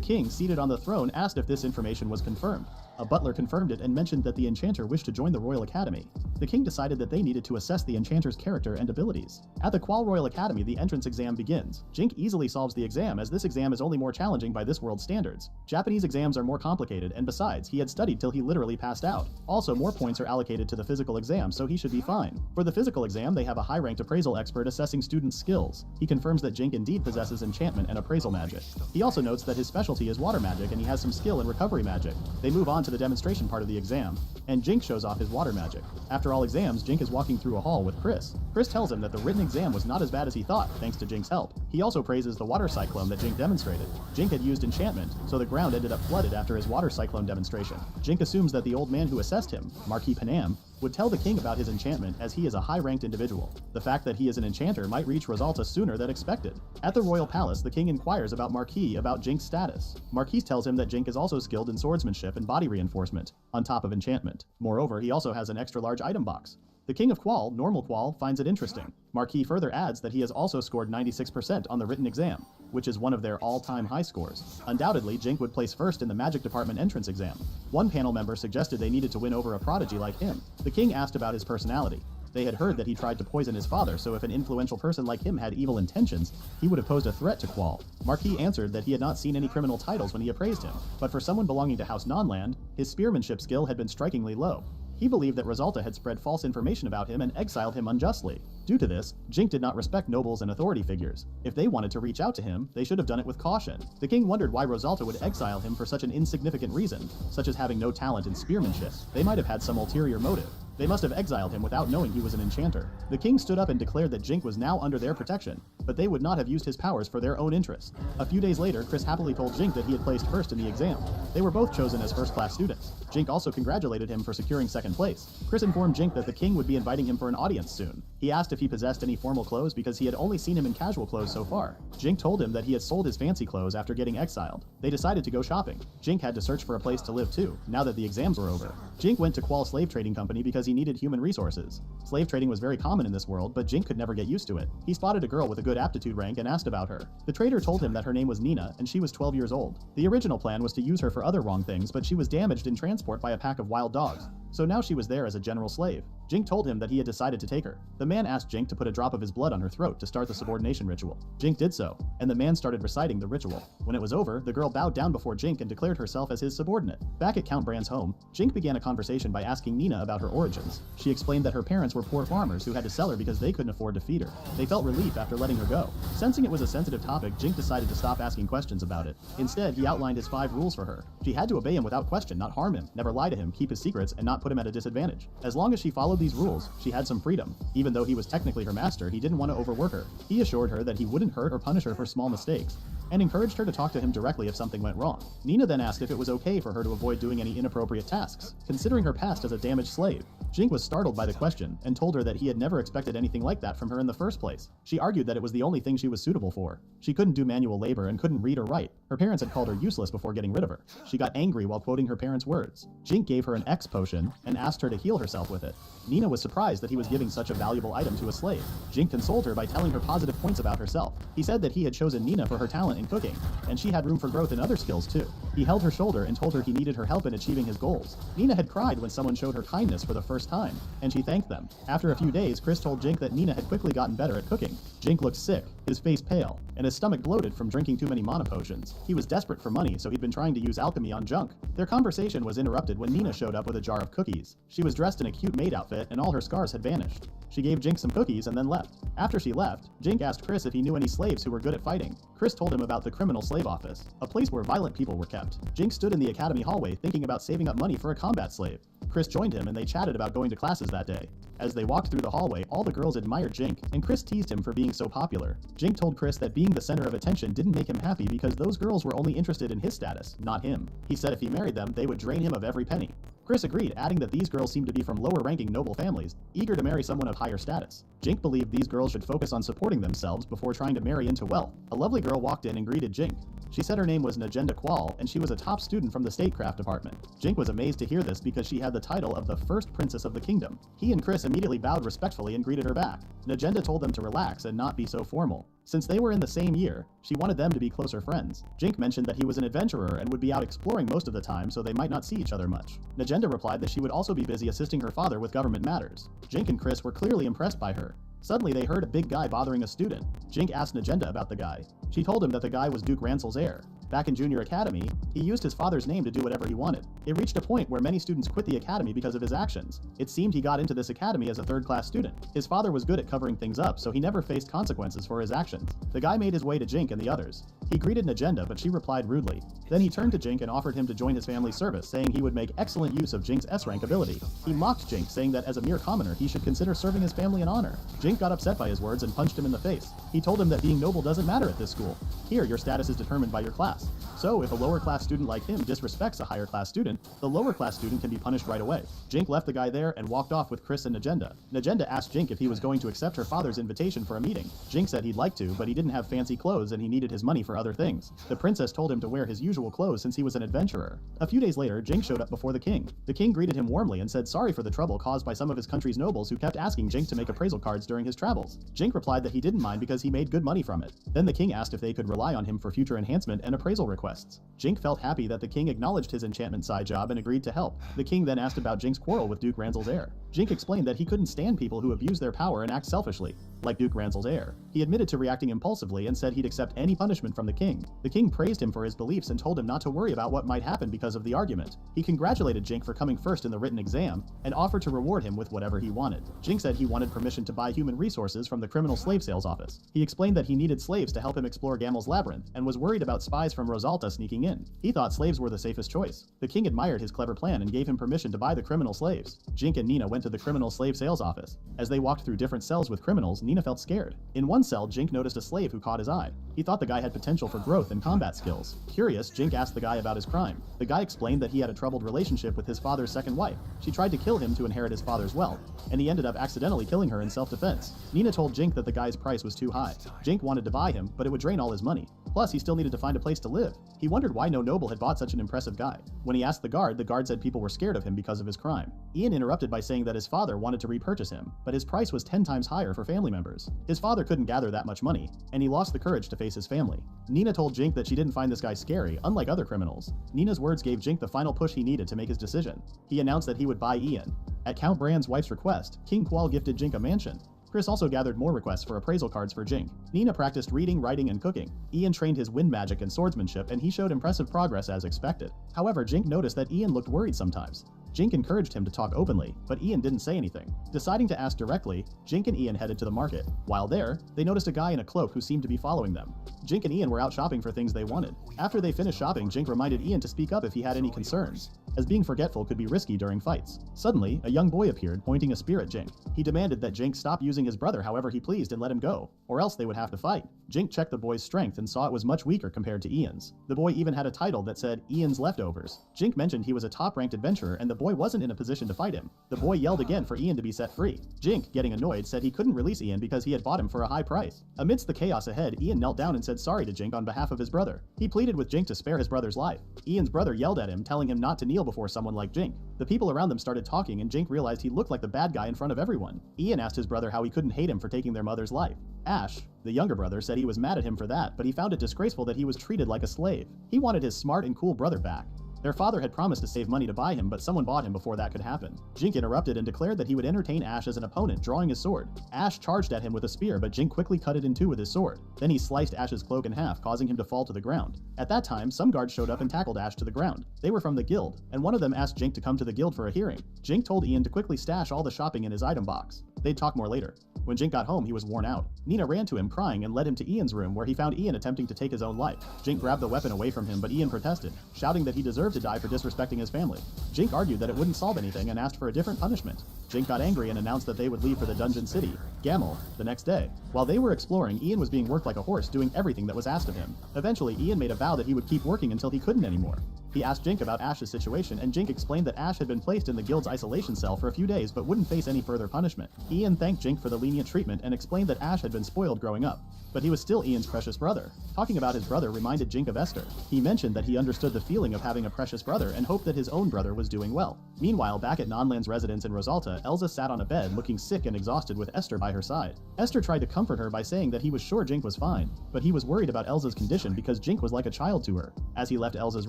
king, seated on the throne, asked if this information was confirmed. A butler confirmed it and mentioned that the enchanter wished to join the Royal Academy. The king decided that they needed to assess the enchanter's character and abilities. At the Qual Royal Academy, the entrance exam begins. Jink easily solves the exam, as this exam is only more challenging by this world's standards. Japanese exams are more complicated, and besides, he had studied till he literally passed out. Also, more points are allocated to the physical exam, so he should be fine. For the physical exam, they have a high-ranked appraisal expert assessing students' skills. He confirms that Jink indeed possesses enchantment and appraisal magic. He also notes that his specialty is water magic and he has some skill in recovery magic. They move on to the demonstration part of the exam, and Jink shows off his water magic. After all exams, Jink is walking through a hall with Chris. Chris tells him that the written exam was not as bad as he thought, thanks to Jink's help. He also praises the water cyclone that Jink demonstrated. Jink had used enchantment, so the ground ended up flooded after his water cyclone demonstration. Jink assumes that the old man who assessed him, Marquis Panam, would tell the king about his enchantment, as he is a high-ranked individual. The fact that he is an enchanter might reach Rosalta sooner than expected. At the royal palace, the king inquires about Marquis about Jink's status. Marquis tells him that Jink is also skilled in swordsmanship and body reinforcement, on top of enchantment. Moreover, he also has an extra-large item box. The king of Qual, normal Qual, finds it interesting. Marquis further adds that he has also scored 96% on the written exam, which is one of their all-time high scores. Undoubtedly, Jink would place first in the magic department entrance exam. One panel member suggested they needed to win over a prodigy like him. The king asked about his personality. They had heard that he tried to poison his father, so if an influential person like him had evil intentions, he would have posed a threat to Qual. Marquis answered that he had not seen any criminal titles when he appraised him, but for someone belonging to House Nonland, his spearmanship skill had been strikingly low. He believed that Rosalta had spread false information about him and exiled him unjustly. Due to this, Jink did not respect nobles and authority figures. If they wanted to reach out to him, they should have done it with caution. The king wondered why Rosalta would exile him for such an insignificant reason, such as having no talent in spearmanship. They might have had some ulterior motive. They must have exiled him without knowing he was an enchanter. The king stood up and declared that Jink was now under their protection, but they would not have used his powers for their own interests. A few days later, Chris happily told Jink that he had placed first in the exam. They were both chosen as first-class students. Jink also congratulated him for securing second place. Chris informed Jink that the king would be inviting him for an audience soon. He asked if he possessed any formal clothes because he had only seen him in casual clothes so far. Jink told him that he had sold his fancy clothes after getting exiled. They decided to go shopping. Jink had to search for a place to live too, now that the exams were over. Jink went to Qual Slave Trading Company because he needed human resources. Slave trading was very common in this world, but Jink could never get used to it. He spotted a girl with a good aptitude rank and asked about her. The trader told him that her name was Nina, and she was 12 years old. The original plan was to use her for other wrong things, but she was damaged in transport by a pack of wild dogs. So now she was there as a general slave. Jink told him that he had decided to take her. The man asked Jink to put a drop of his blood on her throat to start the subordination ritual. Jink did so, and the man started reciting the ritual. When it was over, the girl bowed down before Jink and declared herself as his subordinate. Back at Count Brand's home, Jink began a conversation by asking Nina about her origins. She explained that her parents were poor farmers who had to sell her because they couldn't afford to feed her. They felt relief after letting her go. Sensing it was a sensitive topic, Jink decided to stop asking questions about it. Instead, he outlined his 5 rules for her. She had to obey him without question, not harm him, never lie to him, keep his secrets, and not put him at a disadvantage. As long as she followed these rules, she had some freedom. Even though he was technically her master, he didn't want to overwork her. He assured her that he wouldn't hurt or punish her for small mistakes, and encouraged her to talk to him directly if something went wrong. Nina then asked if it was okay for her to avoid doing any inappropriate tasks, considering her past as a damaged slave. Jink was startled by the question and told her that he had never expected anything like that from her in the first place. She argued that it was the only thing she was suitable for. She couldn't do manual labor and couldn't read or write. Her parents had called her useless before getting rid of her. She got angry while quoting her parents' words. Jink gave her an X potion and asked her to heal herself with it. Nina was surprised that he was giving such a valuable item to a slave. Jink consoled her by telling her positive points about herself. He said that he had chosen Nina for her talent in cooking, and she had room for growth in other skills too. He held her shoulder and told her he needed her help in achieving his goals. Nina had cried when someone showed her kindness for the first time, and she thanked them. After a few days, Chris told Jink that Nina had quickly gotten better at cooking. Jink looked sick, his face pale, and his stomach bloated from drinking too many mana potions. He was desperate for money, so he'd been trying to use alchemy on junk. Their conversation was interrupted when Nina showed up with a jar of cookies. She was dressed in a cute maid outfit, and all her scars had vanished. She gave Jink some cookies and then left. After she left, Jink asked Chris if he knew any slaves who were good at fighting. Chris told him about the criminal slave office, a place where violent people were kept. Jink stood in the academy hallway thinking about saving up money for a combat slave. Chris joined him and they chatted about going to classes that day. As they walked through the hallway, all the girls admired Jink, and Chris teased him for being so popular. Jink told Chris that being the center of attention didn't make him happy because those girls were only interested in his status, not him. He said if he married them, they would drain him of every penny. Chris agreed, adding that these girls seemed to be from lower-ranking noble families, eager to marry someone of higher status. Jink believed these girls should focus on supporting themselves before trying to marry into wealth. A lovely girl walked in and greeted Jink. She said her name was Najenda Qual, and she was a top student from the statecraft department. Jink was amazed to hear this because she had the title of the first princess of the kingdom. He and Chris immediately bowed respectfully and greeted her back. Najenda told them to relax and not be so formal. Since they were in the same year, she wanted them to be closer friends. Jink mentioned that he was an adventurer and would be out exploring most of the time, so they might not see each other much. Najenda replied that she would also be busy assisting her father with government matters. Jink and Chris were clearly impressed by her. Suddenly, they heard a big guy bothering a student. Jink asked Najenda about the guy. She told him that the guy was Duke Ransel's heir. Back in junior academy, he used his father's name to do whatever he wanted. It reached a point where many students quit the academy because of his actions. It seemed he got into this academy as a third-class student. His father was good at covering things up, so he never faced consequences for his actions. The guy made his way to Jink and the others. He greeted Najenda, but she replied rudely. Then he turned to Jink and offered him to join his family's service, saying he would make excellent use of Jink's S-rank ability. He mocked Jink, saying that as a mere commoner, he should consider serving his family in honor. Jink got upset by his words and punched him in the face. He told him that being noble doesn't matter at this school. Here, your status is determined by your class. So, if a lower-class student like him disrespects a higher-class student, the lower-class student can be punished right away. Jink left the guy there and walked off with Chris and Najenda. Najenda asked Jink if he was going to accept her father's invitation for a meeting. Jink said he'd like to, but he didn't have fancy clothes and he needed his money for other things. The princess told him to wear his usual clothes since he was an adventurer. A few days later, Jink showed up before the king. The king greeted him warmly and said sorry for the trouble caused by some of his country's nobles who kept asking Jink to make appraisal cards during his travels. Jink replied that he didn't mind because he made good money from it. Then the king asked if they could rely on him for future enhancement and appraisal requests. Jink felt happy that the king acknowledged his enchantment side job and agreed to help. The king then asked about Jink's quarrel with Duke Ransel's heir. Jink explained that he couldn't stand people who abuse their power and act selfishly, like Duke Ransel's heir. He admitted to reacting impulsively and said he'd accept any punishment from the king. The king praised him for his beliefs and told him not to worry about what might happen because of the argument. He congratulated Jink for coming first in the written exam and offered to reward him with whatever he wanted. Jink said he wanted permission to buy human resources from the criminal slave sales office. He explained that he needed slaves to help him explore Gamel's labyrinth and was worried about spies from Rosalta sneaking in. He thought slaves were the safest choice. The king admired his clever plan and gave him permission to buy the criminal slaves. Jink and Nina went to the criminal slave sales office. As they walked through different cells with criminals, Nina felt scared. In one cell, Jink noticed a slave who caught his eye. He thought the guy had potential for growth and combat skills. Curious, Jink asked the guy about his crime. The guy explained that he had a troubled relationship with his father's second wife. She tried to kill him to inherit his father's wealth, and he ended up accidentally killing her in self-defense. Nina told Jink that the guy's price was too high. Jink wanted to buy him, but it would drain all his money. Plus, he still needed to find a place to live. He wondered why no noble had bought such an impressive guy. When he asked the guard said people were scared of him because of his crime. Ian interrupted by saying that his father wanted to repurchase him, but his price was 10 times higher for family members. His father couldn't gather that much money, and he lost the courage to face his family. Nina told Jink that she didn't find this guy scary, unlike other criminals. Nina's words gave Jink the final push he needed to make his decision. He announced that he would buy Ian. At Count Brand's wife's request, King Qual gifted Jink a mansion. Chris also gathered more requests for appraisal cards for Jink. Nina practiced reading, writing, and cooking. Ian trained his wind magic and swordsmanship, and he showed impressive progress as expected. However, Jink noticed that Ian looked worried sometimes. Jink encouraged him to talk openly, but Ian didn't say anything. Deciding to ask directly, Jink and Ian headed to the market. While there, they noticed a guy in a cloak who seemed to be following them. Jink and Ian were out shopping for things they wanted. After they finished shopping, Jink reminded Ian to speak up if he had any concerns, as being forgetful could be risky during fights. Suddenly, a young boy appeared, pointing a spear at Jink. He demanded that Jink stop using his brother however he pleased and let him go, or else they would have to fight. Jink checked the boy's strength and saw it was much weaker compared to Ian's. The boy even had a title that said Ian's Leftovers. Jink mentioned he was a top-ranked adventurer and the boy wasn't in a position to fight him. The boy yelled again for Ian to be set free. Jink, getting annoyed, said he couldn't release Ian because he had bought him for a high price. Amidst the chaos ahead, Ian knelt down and said sorry to Jink on behalf of his brother. He pleaded with Jink to spare his brother's life. Ian's brother yelled at him, telling him not to kneel before someone like Jink. The people around them started talking and Jink realized he looked like the bad guy in front of everyone. Ian asked his brother how he couldn't hate him for taking their mother's life. Ash, the younger brother, said he was mad at him for that, but he found it disgraceful that he was treated like a slave. He wanted his smart and cool brother back. Their father had promised to save money to buy him, but someone bought him before that could happen. Jink interrupted and declared that he would entertain Ash as an opponent, drawing his sword. Ash charged at him with a spear, but Jink quickly cut it in two with his sword. Then he sliced Ash's cloak in half, causing him to fall to the ground. At that time, some guards showed up and tackled Ash to the ground. They were from the guild, and one of them asked Jink to come to the guild for a hearing. Jink told Ian to quickly stash all the shopping in his item box. They'd talk more later. When Jink got home, he was worn out. Nina ran to him crying and led him to Ian's room where he found Ian attempting to take his own life. Jink grabbed the weapon away from him, but Ian protested, shouting that he deserved to die for disrespecting his family. Jink argued that it wouldn't solve anything and asked for a different punishment. Jink got angry and announced that they would leave for the dungeon city, Gamel, the next day. While they were exploring, Ian was being worked like a horse, doing everything that was asked of him. Eventually, Ian made a vow that he would keep working until he couldn't anymore. He asked Jink about Ash's situation, and Jink explained that Ash had been placed in the guild's isolation cell for a few days but wouldn't face any further punishment. Ian thanked Jink for the lenient treatment and explained that Ash had been spoiled growing up, but he was still Ian's precious brother. Talking about his brother reminded Jink of Esther. He mentioned that he understood the feeling of having a precious brother and hoped that his own brother was doing well. Meanwhile, back at Nonland's residence in Rosalta, Elsa sat on a bed looking sick and exhausted with Esther by her side. Esther tried to comfort her by saying that he was sure Jink was fine, but he was worried about Elsa's condition because Jink was like a child to her. As he left Elsa's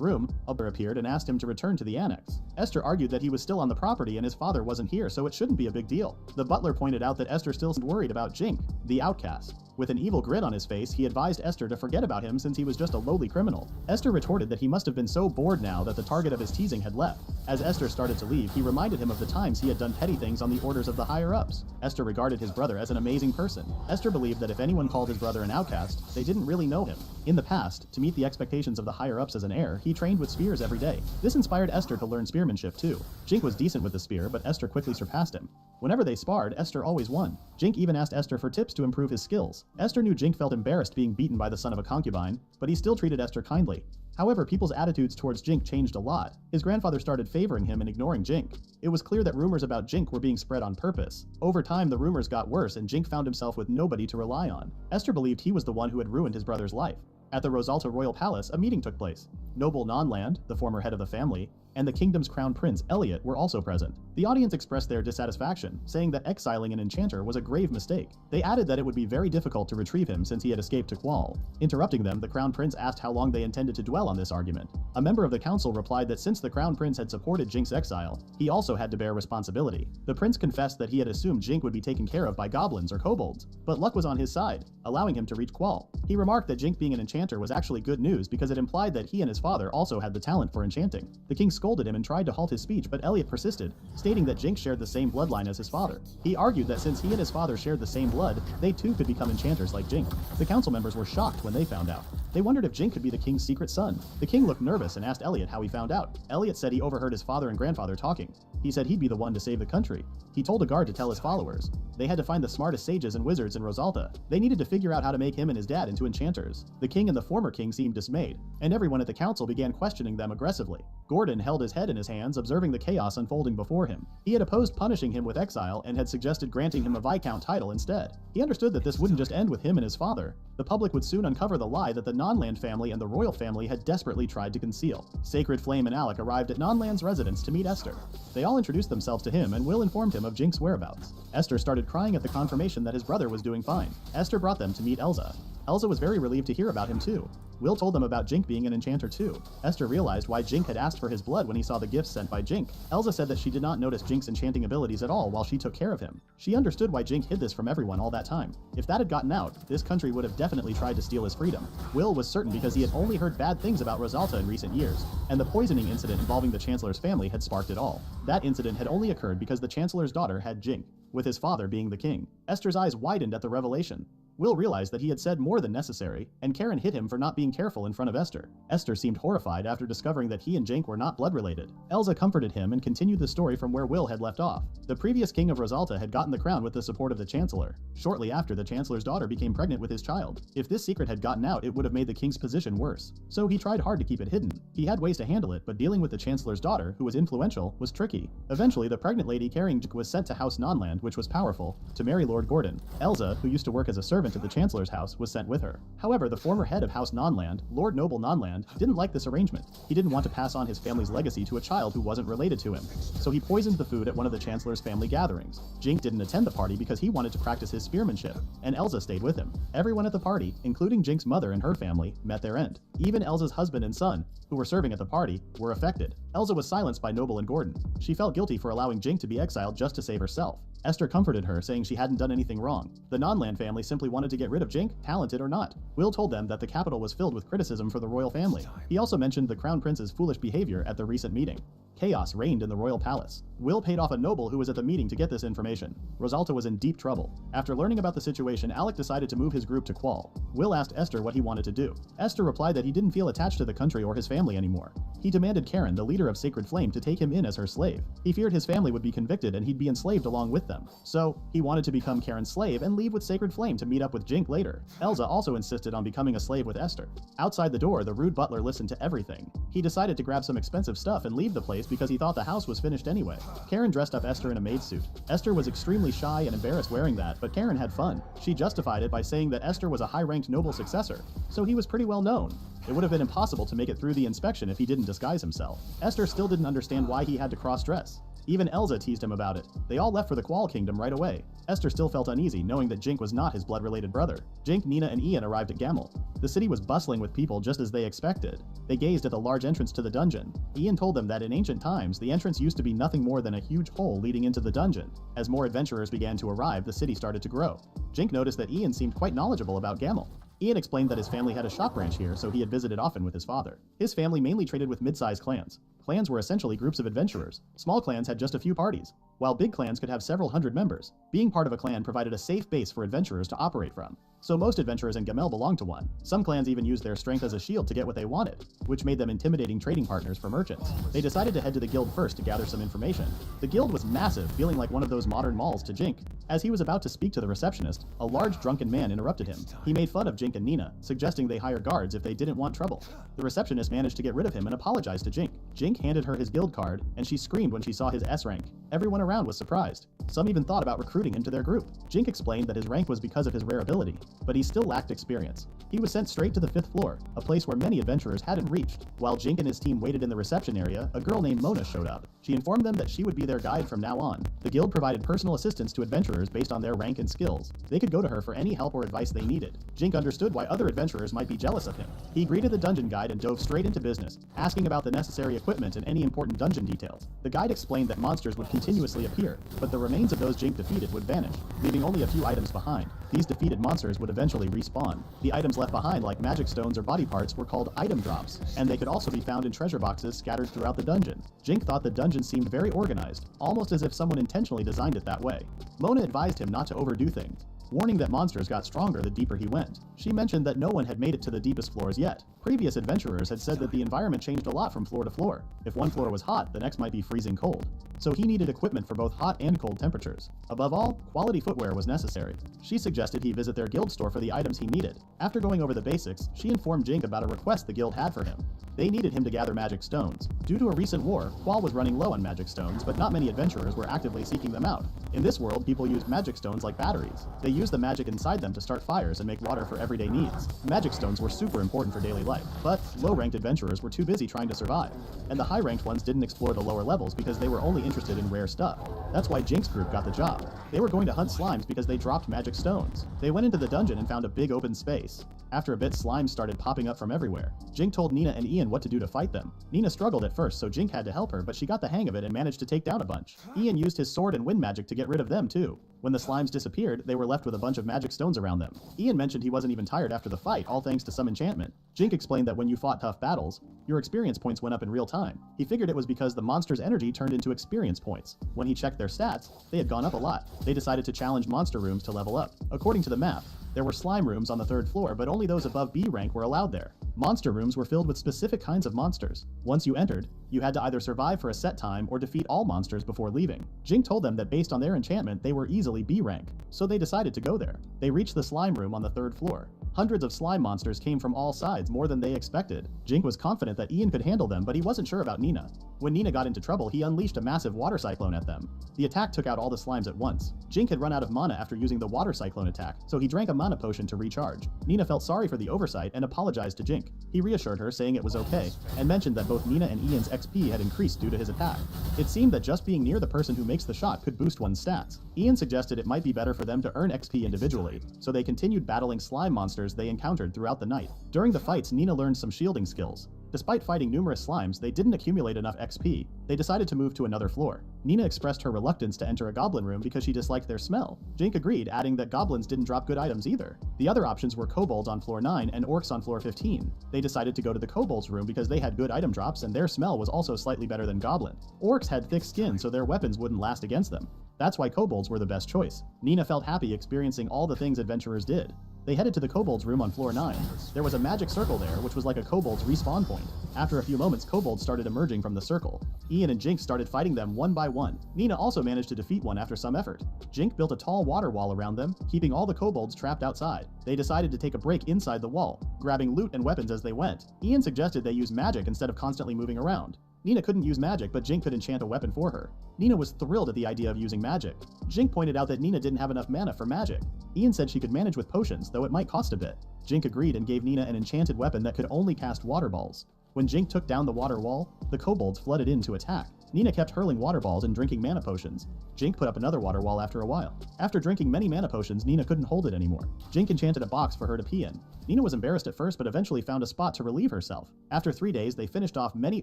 room, Helldiver appeared and asked him to return to the annex. Esther argued that he was still on the property and his father wasn't here, so it shouldn't be a big deal. The butler pointed out that Esther still seemed worried about Jink, the outcast. With an evil grin on his face, he advised Esther to forget about him since he was just a lowly criminal. Esther retorted that he must have been so bored now that the target of his teasing had left. As Esther started to leave, he reminded him of the times he had done petty things on the orders of the higher-ups. Esther regarded his brother as an amazing person. Esther believed that if anyone called his brother an outcast, they didn't really know him. In the past, to meet the expectations of the higher-ups as an heir, he trained with spears every day. This inspired Esther to learn spearmanship too. Jink was decent with the spear, but Esther quickly surpassed him. Whenever they sparred, Esther always won. Jink even asked Esther for tips to improve his skills. Esther knew Jink felt embarrassed being beaten by the son of a concubine, but he still treated Esther kindly. However, people's attitudes towards Jink changed a lot. His grandfather started favoring him and ignoring Jink. It was clear that rumors about Jink were being spread on purpose. Over time, the rumors got worse and Jink found himself with nobody to rely on. Esther believed he was the one who had ruined his brother's life. At the Rosalta Royal Palace, a meeting took place. Noble Nonland, the former head of the family, and the kingdom's crown prince, Elliot, were also present. The audience expressed their dissatisfaction, saying that exiling an enchanter was a grave mistake. They added that it would be very difficult to retrieve him since he had escaped to Qual. Interrupting them, the crown prince asked how long they intended to dwell on this argument. A member of the council replied that since the crown prince had supported Jink's exile, he also had to bear responsibility. The prince confessed that he had assumed Jink would be taken care of by goblins or kobolds, but luck was on his side, allowing him to reach Qual. He remarked that Jink being an enchanter was actually good news because it implied that he and his father also had the talent for enchanting. The king scolded him and tried to halt his speech, but Elliot persisted, stating that Jink shared the same bloodline as his father. He argued that since he and his father shared the same blood, they too could become enchanters like Jink. The council members were shocked when they found out. They wondered if Jink could be the king's secret son. The king looked nervous and asked Elliot how he found out. Elliot said he overheard his father and grandfather talking. He said he'd be the one to save the country. He told a guard to tell his followers. They had to find the smartest sages and wizards in Rosalta. They needed to figure out how to make him and his dad into enchanters. The king and the former king seemed dismayed, and everyone at the council began questioning them aggressively. Gordon held his head in his hands, observing the chaos unfolding before him. He had opposed punishing him with exile and had suggested granting him a viscount title instead. He understood that this wouldn't just end with him and his father. The public would soon uncover the lie that the Nonland family and the royal family had desperately tried to conceal. Sacred Flame and Alec arrived at Nonland's residence to meet Esther. They all introduced themselves to him, and Will informed him of Jink's whereabouts. Esther started crying at the confirmation that his brother was doing fine. Esther brought them to meet Elsa. Elsa was very relieved to hear about him too. Will told them about Jink being an enchanter too. Esther realized why Jink had asked for his blood when he saw the gifts sent by Jink. Elsa said that she did not notice Jink's enchanting abilities at all while she took care of him. She understood why Jink hid this from everyone all that time. If that had gotten out, this country would have definitely tried to steal his freedom. Will was certain because he had only heard bad things about Rosalta in recent years, and the poisoning incident involving the Chancellor's family had sparked it all. That incident had only occurred because the Chancellor's daughter had Jink, with his father being the king. Esther's eyes widened at the revelation. Will realized that he had said more than necessary, and Karen hit him for not being careful in front of Esther. Esther seemed horrified after discovering that he and Jink were not blood-related. Elsa comforted him and continued the story from where Will had left off. The previous king of Rosalta had gotten the crown with the support of the Chancellor. Shortly after, the Chancellor's daughter became pregnant with his child. If this secret had gotten out, it would have made the king's position worse. So he tried hard to keep it hidden. He had ways to handle it, but dealing with the Chancellor's daughter, who was influential, was tricky. Eventually, the pregnant lady carrying Jink was sent to House Nonland, which was powerful, to marry Lord Gordon. Elsa, who used to work as a servant at the Chancellor's house, was sent with her. However, the former head of House Nonland, Lord Noble Nonland, didn't like this arrangement. He didn't want to pass on his family's legacy to a child who wasn't related to him, so he poisoned the food at one of the Chancellor's family gatherings. Jink didn't attend the party because he wanted to practice his spearmanship, and Elsa stayed with him. Everyone at the party, including Jink's mother and her family, met their end. Even Elsa's husband and son, who were serving at the party, were affected. Elsa was silenced by Noble and Gordon. She felt guilty for allowing Jink to be exiled just to save herself. Esther comforted her, saying she hadn't done anything wrong. The Nonland family simply wanted to get rid of Jink, talented or not. Will told them that the capital was filled with criticism for the royal family. He also mentioned the crown prince's foolish behavior at the recent meeting. Chaos reigned in the royal palace. Will paid off a noble who was at the meeting to get this information. Rosalta was in deep trouble. After learning about the situation, Alec decided to move his group to Qual. Will asked Esther what he wanted to do. Esther replied that he didn't feel attached to the country or his family anymore. He demanded Karen, the leader of Sacred Flame, to take him in as her slave. He feared his family would be convicted and he'd be enslaved along with them. them. So, he wanted to become Karen's slave and leave with Sacred Flame to meet up with Jink later. Elsa also insisted on becoming a slave with Esther. Outside the door, the rude butler listened to everything. He decided to grab some expensive stuff and leave the place because he thought the house was finished anyway. Karen dressed up Esther in a maid suit. Esther was extremely shy and embarrassed wearing that, but Karen had fun. She justified it by saying that Esther was a high-ranked noble successor, so he was pretty well known. It would have been impossible to make it through the inspection if he didn't disguise himself. Esther still didn't understand why he had to cross-dress. Even Elsa teased him about it. They all left for the Qual Kingdom right away. Esther still felt uneasy knowing that Jink was not his blood-related brother. Jink, Nina, and Ian arrived at Gamel. The city was bustling with people just as they expected. They gazed at the large entrance to the dungeon. Ian told them that in ancient times, the entrance used to be nothing more than a huge hole leading into the dungeon. As more adventurers began to arrive, the city started to grow. Jink noticed that Ian seemed quite knowledgeable about Gamel. Ian explained that his family had a shop branch here, so he had visited often with his father. His family mainly traded with mid-sized clans. Clans were essentially groups of adventurers. Small clans had just a few parties, while big clans could have several hundred members. Being part of a clan provided a safe base for adventurers to operate from. So most adventurers in Gamel belonged to one. Some clans even used their strength as a shield to get what they wanted, which made them intimidating trading partners for merchants. They decided to head to the guild first to gather some information. The guild was massive, feeling like one of those modern malls to Jink. As he was about to speak to the receptionist, a large drunken man interrupted him. He made fun of Jink and Nina, suggesting they hire guards if they didn't want trouble. The receptionist managed to get rid of him and apologized to Jink. Jink handed her his guild card, and she screamed when she saw his S rank. Everyone around was surprised. Some even thought about recruiting him to their group. Jink explained that his rank was because of his rare ability, but he still lacked experience. He was sent straight to the 5th floor, a place where many adventurers hadn't reached. While Jink and his team waited in the reception area, a girl named Mona showed up. She informed them that she would be their guide from now on. The guild provided personal assistance to adventurers based on their rank and skills. They could go to her for any help or advice they needed. Jink understood why other adventurers might be jealous of him. He greeted the dungeon guide and dove straight into business, asking about the necessary equipment and any important dungeon details. The guide explained that monsters would continuously appear, but the remains of those Jink defeated would vanish, leaving only a few items behind. These defeated monsters would eventually respawn. The items left behind, like magic stones or body parts, were called item drops, and they could also be found in treasure boxes scattered throughout the dungeon. Jink thought the dungeon seemed very organized, almost as if someone intentionally designed it that way. Mona advised him not to overdo things, warning that monsters got stronger the deeper he went. She mentioned that no one had made it to the deepest floors yet. Previous adventurers had said that the environment changed a lot from floor to floor. If one floor was hot, the next might be freezing cold. So he needed equipment for both hot and cold temperatures. Above all, quality footwear was necessary. She suggested he visit their guild store for the items he needed. After going over the basics, she informed Jink about a request the guild had for him. They needed him to gather magic stones. Due to a recent war, Qual was running low on magic stones, but not many adventurers were actively seeking them out. In this world, people used magic stones like batteries. They used the magic inside them to start fires and make water for everyday needs. Magic stones were super important for daily life, but low-ranked adventurers were too busy trying to survive. And the high-ranked ones didn't explore the lower levels because they were only interested in rare stuff. That's why Jink's group got the job. They were going to hunt slimes because they dropped magic stones. They went into the dungeon and found a big open space. After a bit, slimes started popping up from everywhere. Jink told Nina and Ian what to do to fight them. Nina struggled at first, so Jink had to help her, but she got the hang of it and managed to take down a bunch. Ian used his sword and wind magic to get rid of them too. When the slimes disappeared, they were left with a bunch of magic stones around them. Ian mentioned he wasn't even tired after the fight, all thanks to some enchantment. Jink explained that when you fought tough battles, your experience points went up in real time. He figured it was because the monster's energy turned into experience points. When he checked their stats, they had gone up a lot. They decided to challenge monster rooms to level up. According to the map, there were slime rooms on the 3rd floor, but only those above B rank were allowed there. Monster rooms were filled with specific kinds of monsters. Once you entered, you had to either survive for a set time or defeat all monsters before leaving. Jink told them that based on their enchantment, they were easily B rank, so they decided to go there. They reached the slime room on the 3rd floor. Hundreds of slime monsters came from all sides, more than they expected. Jink was confident that Ian could handle them, but he wasn't sure about Nina. When Nina got into trouble, he unleashed a massive water cyclone at them. The attack took out all the slimes at once. Jink had run out of mana after using the water cyclone attack, so he drank a mana potion to recharge. Nina felt sorry for the oversight and apologized to Jink. He reassured her, saying it was okay, and mentioned that both Nina and Ian's XP had increased due to his attack. It seemed that just being near the person who makes the shot could boost one's stats. Ian suggested it might be better for them to earn XP individually, so they continued battling slime monsters they encountered throughout the night. During the fights, Nina learned some shielding skills. Despite fighting numerous slimes, they didn't accumulate enough XP. They decided to move to another floor. Nina expressed her reluctance to enter a goblin room because she disliked their smell. Jink agreed, adding that goblins didn't drop good items either. The other options were kobolds on floor 9 and orcs on floor 15. They decided to go to the kobolds room because they had good item drops and their smell was also slightly better than goblin. Orcs had thick skin, so their weapons wouldn't last against them. That's why kobolds were the best choice. Nina felt happy experiencing all the things adventurers did. They headed to the kobolds' room on floor 9. There was a magic circle there, which was like a kobold's respawn point. After a few moments, kobolds started emerging from the circle. Ian and Jink started fighting them one by one. Nina also managed to defeat one after some effort. Jink built a tall water wall around them, keeping all the kobolds trapped outside. They decided to take a break inside the wall, grabbing loot and weapons as they went. Ian suggested they use magic instead of constantly moving around. Nina couldn't use magic, but Jink could enchant a weapon for her. Nina was thrilled at the idea of using magic. Jink pointed out that Nina didn't have enough mana for magic. Ian said she could manage with potions, though it might cost a bit. Jink agreed and gave Nina an enchanted weapon that could only cast water balls. When Jink took down the water wall, the kobolds flooded in to attack. Nina kept hurling water balls and drinking mana potions. Jink put up another water wall after a while. After drinking many mana potions, Nina couldn't hold it anymore. Jink enchanted a box for her to pee in. Nina was embarrassed at first, but eventually found a spot to relieve herself. After 3 days, they finished off many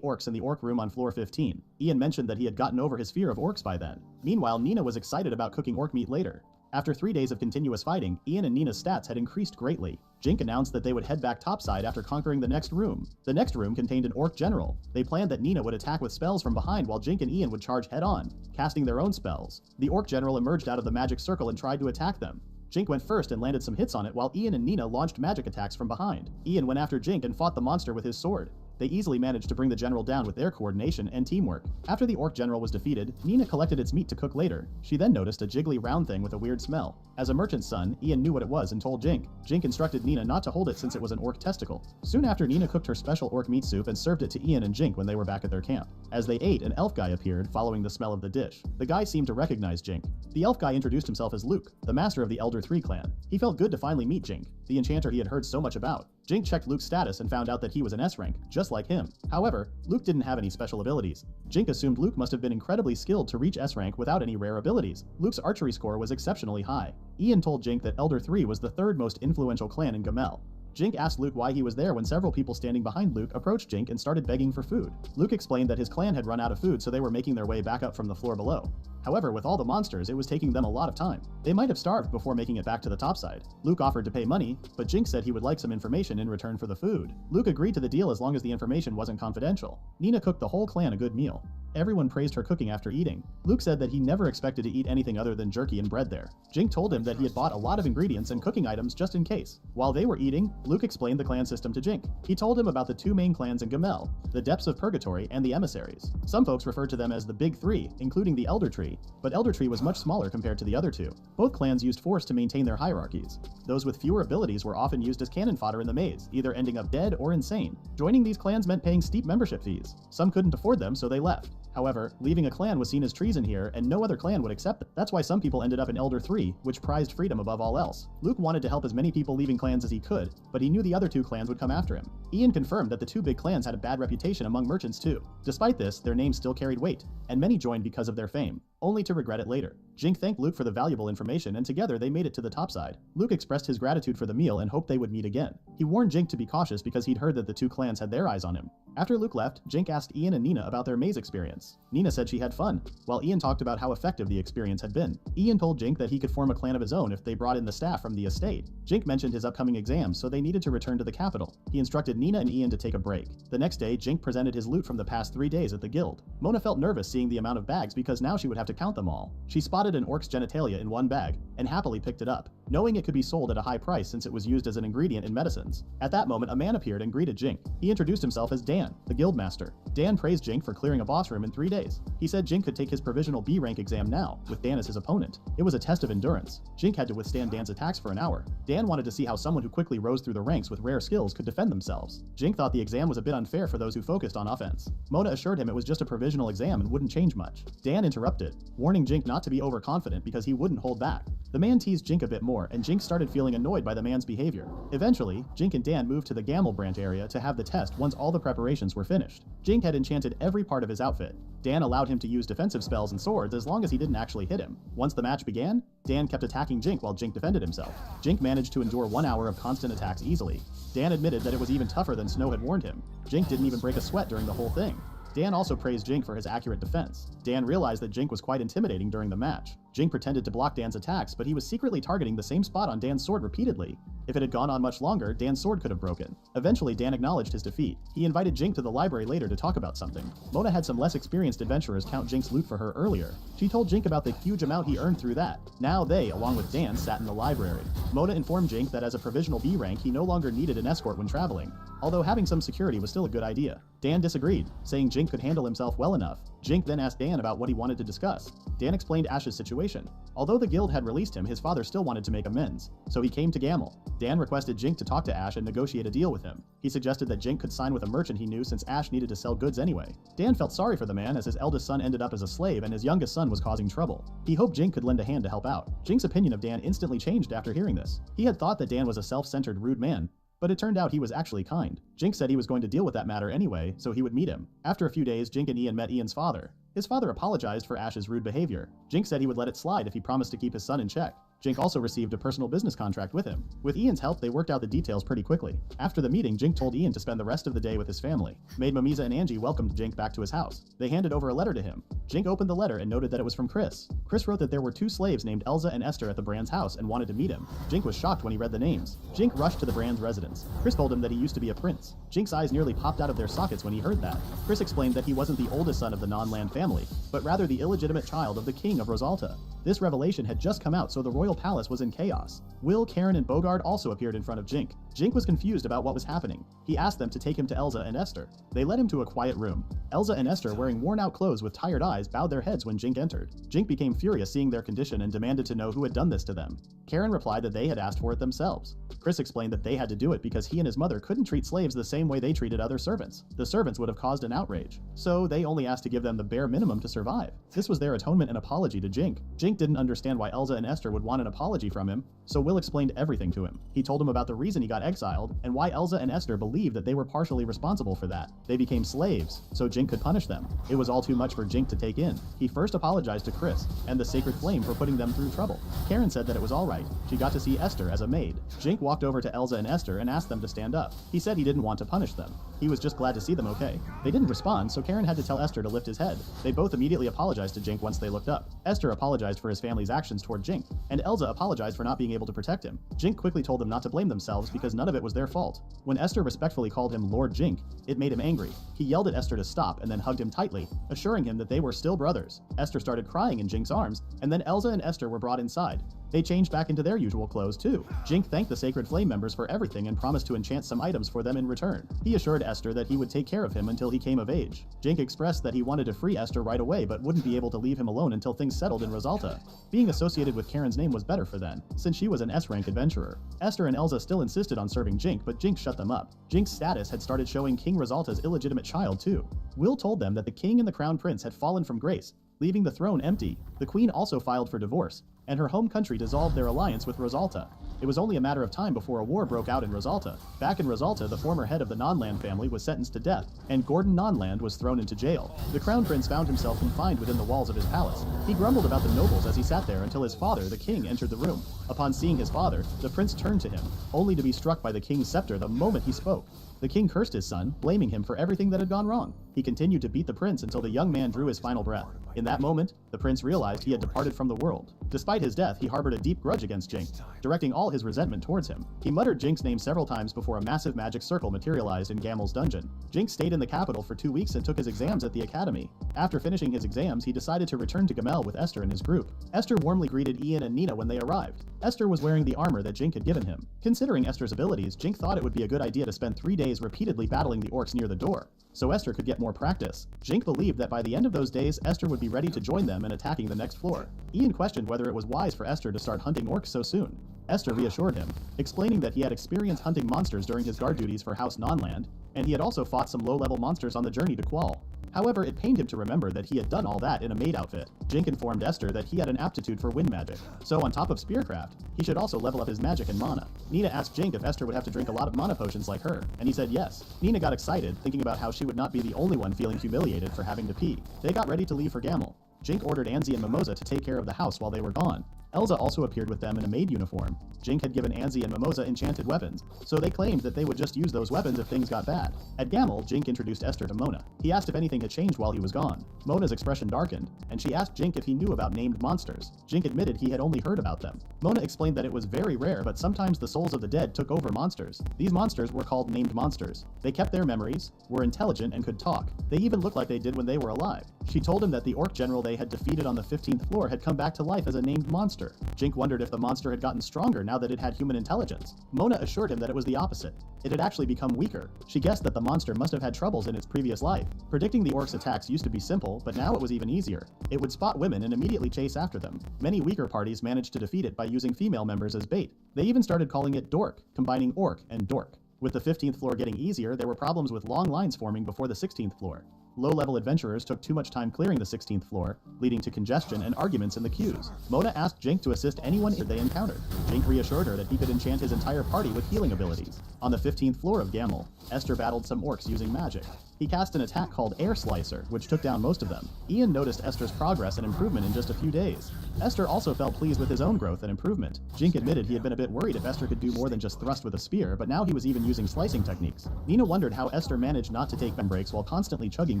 orcs in the orc room on floor 15. Ian mentioned that he had gotten over his fear of orcs by then. Meanwhile, Nina was excited about cooking orc meat later. After 3 days of continuous fighting, Ian and Nina's stats had increased greatly. Jink announced that they would head back topside after conquering the next room. The next room contained an orc general. They planned that Nina would attack with spells from behind while Jink and Ian would charge head-on, casting their own spells. The orc general emerged out of the magic circle and tried to attack them. Jink went first and landed some hits on it while Ian and Nina launched magic attacks from behind. Ian went after Jink and fought the monster with his sword. They easily managed to bring the general down with their coordination and teamwork. After the orc general was defeated, Nina collected its meat to cook later. She then noticed a jiggly round thing with a weird smell. As a merchant's son, Ian knew what it was and told Jink. Jink instructed Nina not to hold it since it was an orc testicle. Soon after, Nina cooked her special orc meat soup and served it to Ian and Jink when they were back at their camp. As they ate, an elf guy appeared, following the smell of the dish. The guy seemed to recognize Jink. The elf guy introduced himself as Luke, the master of the Elder 3 clan. He felt good to finally meet Jink, the enchanter he had heard so much about. Jink checked Luke's status and found out that he was an S rank, just like him. However, Luke didn't have any special abilities. Jink assumed Luke must have been incredibly skilled to reach S rank without any rare abilities. Luke's archery score was exceptionally high. Ian told Jink that Elder 3 was the third most influential clan in Gamel. Jink asked Luke why he was there when several people standing behind Luke approached Jink and started begging for food. Luke explained that his clan had run out of food, so they were making their way back up from the floor below. However, with all the monsters, it was taking them a lot of time. They might have starved before making it back to the topside. Luke offered to pay money, but Jink said he would like some information in return for the food. Luke agreed to the deal as long as the information wasn't confidential. Nina cooked the whole clan a good meal. Everyone praised her cooking after eating. Luke said that he never expected to eat anything other than jerky and bread there. Jink told him that he had bought a lot of ingredients and cooking items just in case. While they were eating, Luke explained the clan system to Jink. He told him about the 2 main clans in Gamel, the Depths of Purgatory and the Emissaries. Some folks referred to them as the Big 3, including the Elder Tree, but Elder Tree was much smaller compared to the other 2. Both clans used force to maintain their hierarchies. Those with fewer abilities were often used as cannon fodder in the maze, either ending up dead or insane. Joining these clans meant paying steep membership fees. Some couldn't afford them, so they left. However, leaving a clan was seen as treason here, and no other clan would accept it. That's why some people ended up in Elder 3, which prized freedom above all else. Luke wanted to help as many people leaving clans as he could, but he knew the other 2 clans would come after him. Ian confirmed that the 2 big clans had a bad reputation among merchants too. Despite this, their names still carried weight, and many joined because of their fame, only to regret it later. Jink thanked Luke for the valuable information, and together they made it to the topside. Luke expressed his gratitude for the meal and hoped they would meet again. He warned Jink to be cautious because he'd heard that the 2 clans had their eyes on him. After Luke left, Jink asked Ian and Nina about their maze experience. Nina said she had fun, while Ian talked about how effective the experience had been. Ian told Jink that he could form a clan of his own if they brought in the staff from the estate. Jink mentioned his upcoming exams, so they needed to return to the capital. He instructed Nina and Ian to take a break. The next day, Jink presented his loot from the past 3 days at the guild. Mona felt nervous seeing the amount of bags because now she would have to count them all. She spotted an orc's genitalia in one bag, and happily picked it up, knowing it could be sold at a high price since it was used as an ingredient in medicines. At that moment, a man appeared and greeted Jink. He introduced himself as Dan, the guildmaster. Dan praised Jink for clearing a boss room in 3 days. He said Jink could take his provisional B rank exam now, with Dan as his opponent. It was a test of endurance. Jink had to withstand Dan's attacks for an hour. Dan wanted to see how someone who quickly rose through the ranks with rare skills could defend themselves. Jink thought the exam was a bit unfair for those who focused on offense. Mona assured him it was just a provisional exam and wouldn't change much. Dan interrupted, warning Jink not to be overconfident because he wouldn't hold back. The man teased Jink a bit more, and Jink started feeling annoyed by the man's behavior. Eventually, Jink and Dan moved to the Gamel branch area to have the test once all the preparations were finished. Jink had enchanted every part of his outfit. Dan allowed him to use defensive spells and swords as long as he didn't actually hit him. Once the match began, Dan kept attacking Jink while Jink defended himself. Jink managed to endure 1 hour of constant attacks easily. Dan admitted that it was even tougher than Snow had warned him. Jink didn't even break a sweat during the whole thing. Dan also praised Jink for his accurate defense. Dan realized that Jink was quite intimidating during the match. Jink pretended to block Dan's attacks, but he was secretly targeting the same spot on Dan's sword repeatedly. If it had gone on much longer, Dan's sword could have broken. Eventually, Dan acknowledged his defeat. He invited Jink to the library later to talk about something. Mona had some less experienced adventurers count Jink's loot for her earlier. She told Jink about the huge amount he earned through that. Now they, along with Dan, sat in the library. Mona informed Jink that as a provisional B rank, he no longer needed an escort when traveling, although having some security was still a good idea. Dan disagreed, saying Jink could handle himself well enough. Jink then asked Dan about what he wanted to discuss. Dan explained Ash's situation. Although the guild had released him, his father still wanted to make amends, so he came to Gamel. Dan requested Jink to talk to Ash and negotiate a deal with him. He suggested that Jink could sign with a merchant he knew since Ash needed to sell goods anyway. Dan felt sorry for the man as his eldest son ended up as a slave and his youngest son was causing trouble. He hoped Jink could lend a hand to help out. Jink's opinion of Dan instantly changed after hearing this. He had thought that Dan was a self-centered, rude man, but it turned out he was actually kind. Jink said he was going to deal with that matter anyway, so he would meet him. After a few days, Jink and Ian met Ian's father. His father apologized for Ash's rude behavior. Jink said he would let it slide if he promised to keep his son in check. Jink also received a personal business contract with him. With Ian's help, they worked out the details pretty quickly. After the meeting, Jink told Ian to spend the rest of the day with his family. Maid Mamisa and Angie welcomed Jink back to his house. They handed over a letter to him. Jink opened the letter and noted that it was from Chris. Chris wrote that there were 2 slaves named Elza and Esther at the Brand's house and wanted to meet him. Jink was shocked when he read the names. Jink rushed to the Brand's residence. Chris told him that he used to be a prince. Jink's eyes nearly popped out of their sockets when he heard that. Chris explained that he wasn't the oldest son of the non-land family, but rather the illegitimate child of the king of Rosalta. This revelation had just come out, so the royal palace was in chaos. Will, Karen, and Bogard also appeared in front of Jink. Jink was confused about what was happening. He asked them to take him to Elza and Esther. They led him to a quiet room. Elza and Esther, wearing worn-out clothes with tired eyes, bowed their heads when Jink entered. Jink became furious seeing their condition and demanded to know who had done this to them. Karen replied that they had asked for it themselves. Chris explained that they had to do it because he and his mother couldn't treat slaves the same way they treated other servants. The servants would have caused an outrage. So they only asked to give them the bare minimum to survive. This was their atonement and apology to Jink. Jink didn't understand why Elza and Esther would want an apology from him, so Will explained everything to him. He told him about the reason he got exiled and why Elza and Esther believed that they were partially responsible for that. They became slaves, so Jink could punish them. It was all too much for Jink to take in. He first apologized to Chris and the Sacred Flame for putting them through trouble. Karen said that it was alright. She got to see Esther as a maid. Jink walked over to Elza and Esther and asked them to stand up. He said he didn't want to punish them. He was just glad to see them okay. They didn't respond, so Karen had to tell Esther to lift his head. They both immediately apologized to Jink once they looked up. Esther apologized for his family's actions toward Jink, and Elza apologized for not being able to protect him. Jink quickly told them not to blame themselves because none of it was their fault. When Esther respectfully called him Lord Jink, it made him angry. He yelled at Esther to stop and then hugged him tightly, assuring him that they were still brothers. Esther started crying in Jink's arms, and then Elza and Esther were brought inside. They changed back into their usual clothes too. Jink thanked the Sacred Flame members for everything and promised to enchant some items for them in return. He assured Esther that he would take care of him until he came of age. Jink expressed that he wanted to free Esther right away but wouldn't be able to leave him alone until things settled in Rosalta. Being associated with Karen's name was better for them, since she was an S-rank adventurer. Esther and Elza still insisted on serving Jink, but Jink shut them up. Jink's status had started showing King Rosalta's illegitimate child too. Will told them that the king and the crown prince had fallen from grace, leaving the throne empty. The queen also filed for divorce, and her home country dissolved their alliance with Rosalta. It was only a matter of time before a war broke out in Rosalta. Back in Rosalta, the former head of the Nonland family was sentenced to death, and Gordon Nonland was thrown into jail. The crown prince found himself confined within the walls of his palace. He grumbled about the nobles as he sat there until his father, the king, entered the room. Upon seeing his father, the prince turned to him, only to be struck by the king's scepter the moment he spoke. The king cursed his son, blaming him for everything that had gone wrong. He continued to beat the prince until the young man drew his final breath. In that moment, the prince realized he had departed from the world. Despite his death, he harbored a deep grudge against Jink, directing all his resentment towards him. He muttered Jink's name several times before a massive magic circle materialized in Gamel's dungeon. Jink stayed in the capital for 2 weeks and took his exams at the academy. After finishing his exams, he decided to return to Gamel with Esther and his group. Esther warmly greeted Ian and Nina when they arrived. Esther was wearing the armor that Jink had given him. Considering Esther's abilities, Jink thought it would be a good idea to spend 3 days repeatedly battling the orcs near the door, so Esther could get more practice. Jink believed that by the end of those days, Esther would be ready to join them in attacking the next floor. Ian questioned whether it was wise for Esther to start hunting orcs so soon. Esther reassured him, explaining that he had experience hunting monsters during his guard duties for House Nonland, and he had also fought some low-level monsters on the journey to Qual. However, it pained him to remember that he had done all that in a maid outfit. Jink informed Esther that he had an aptitude for wind magic, so on top of spearcraft, he should also level up his magic and mana. Nina asked Jink if Esther would have to drink a lot of mana potions like her, and he said yes. Nina got excited, thinking about how she would not be the only one feeling humiliated for having to pee. They got ready to leave for Gamel. Jink ordered Anzi and Mimosa to take care of the house while they were gone. Elsa also appeared with them in a maid uniform. Jink had given Anzi and Mimosa enchanted weapons, so they claimed that they would just use those weapons if things got bad. At Gamel, Jink introduced Esther to Mona. He asked if anything had changed while he was gone. Mona's expression darkened, and she asked Jink if he knew about named monsters. Jink admitted he had only heard about them. Mona explained that it was very rare, but sometimes the souls of the dead took over monsters. These monsters were called named monsters. They kept their memories, were intelligent, and could talk. They even looked like they did when they were alive. She told him that the orc general they had defeated on the 15th floor had come back to life as a named monster. Jink wondered if the monster had gotten stronger now that it had human intelligence. Mona assured him that it was the opposite. It had actually become weaker. She guessed that the monster must have had troubles in its previous life. Predicting the orc's attacks used to be simple, but now it was even easier. It would spot women and immediately chase after them. Many weaker parties managed to defeat it by using female members as bait. They even started calling it Dork, combining orc and dork. With the 15th floor getting easier, there were problems with long lines forming before the 16th floor. Low-level adventurers took too much time clearing the 16th floor, leading to congestion and arguments in the queues. Mona asked Jink to assist anyone they encountered. Jink reassured her that he could enchant his entire party with healing abilities. On the 15th floor of Gamel, Esther battled some orcs using magic. He cast an attack called Air Slicer, which took down most of them. Ian noticed Esther's progress and improvement in just a few days. Esther also felt pleased with his own growth and improvement. Jink admitted he had been a bit worried if Esther could do more than just thrust with a spear, but now he was even using slicing techniques. Nina wondered how Esther managed not to take breaks while constantly chugging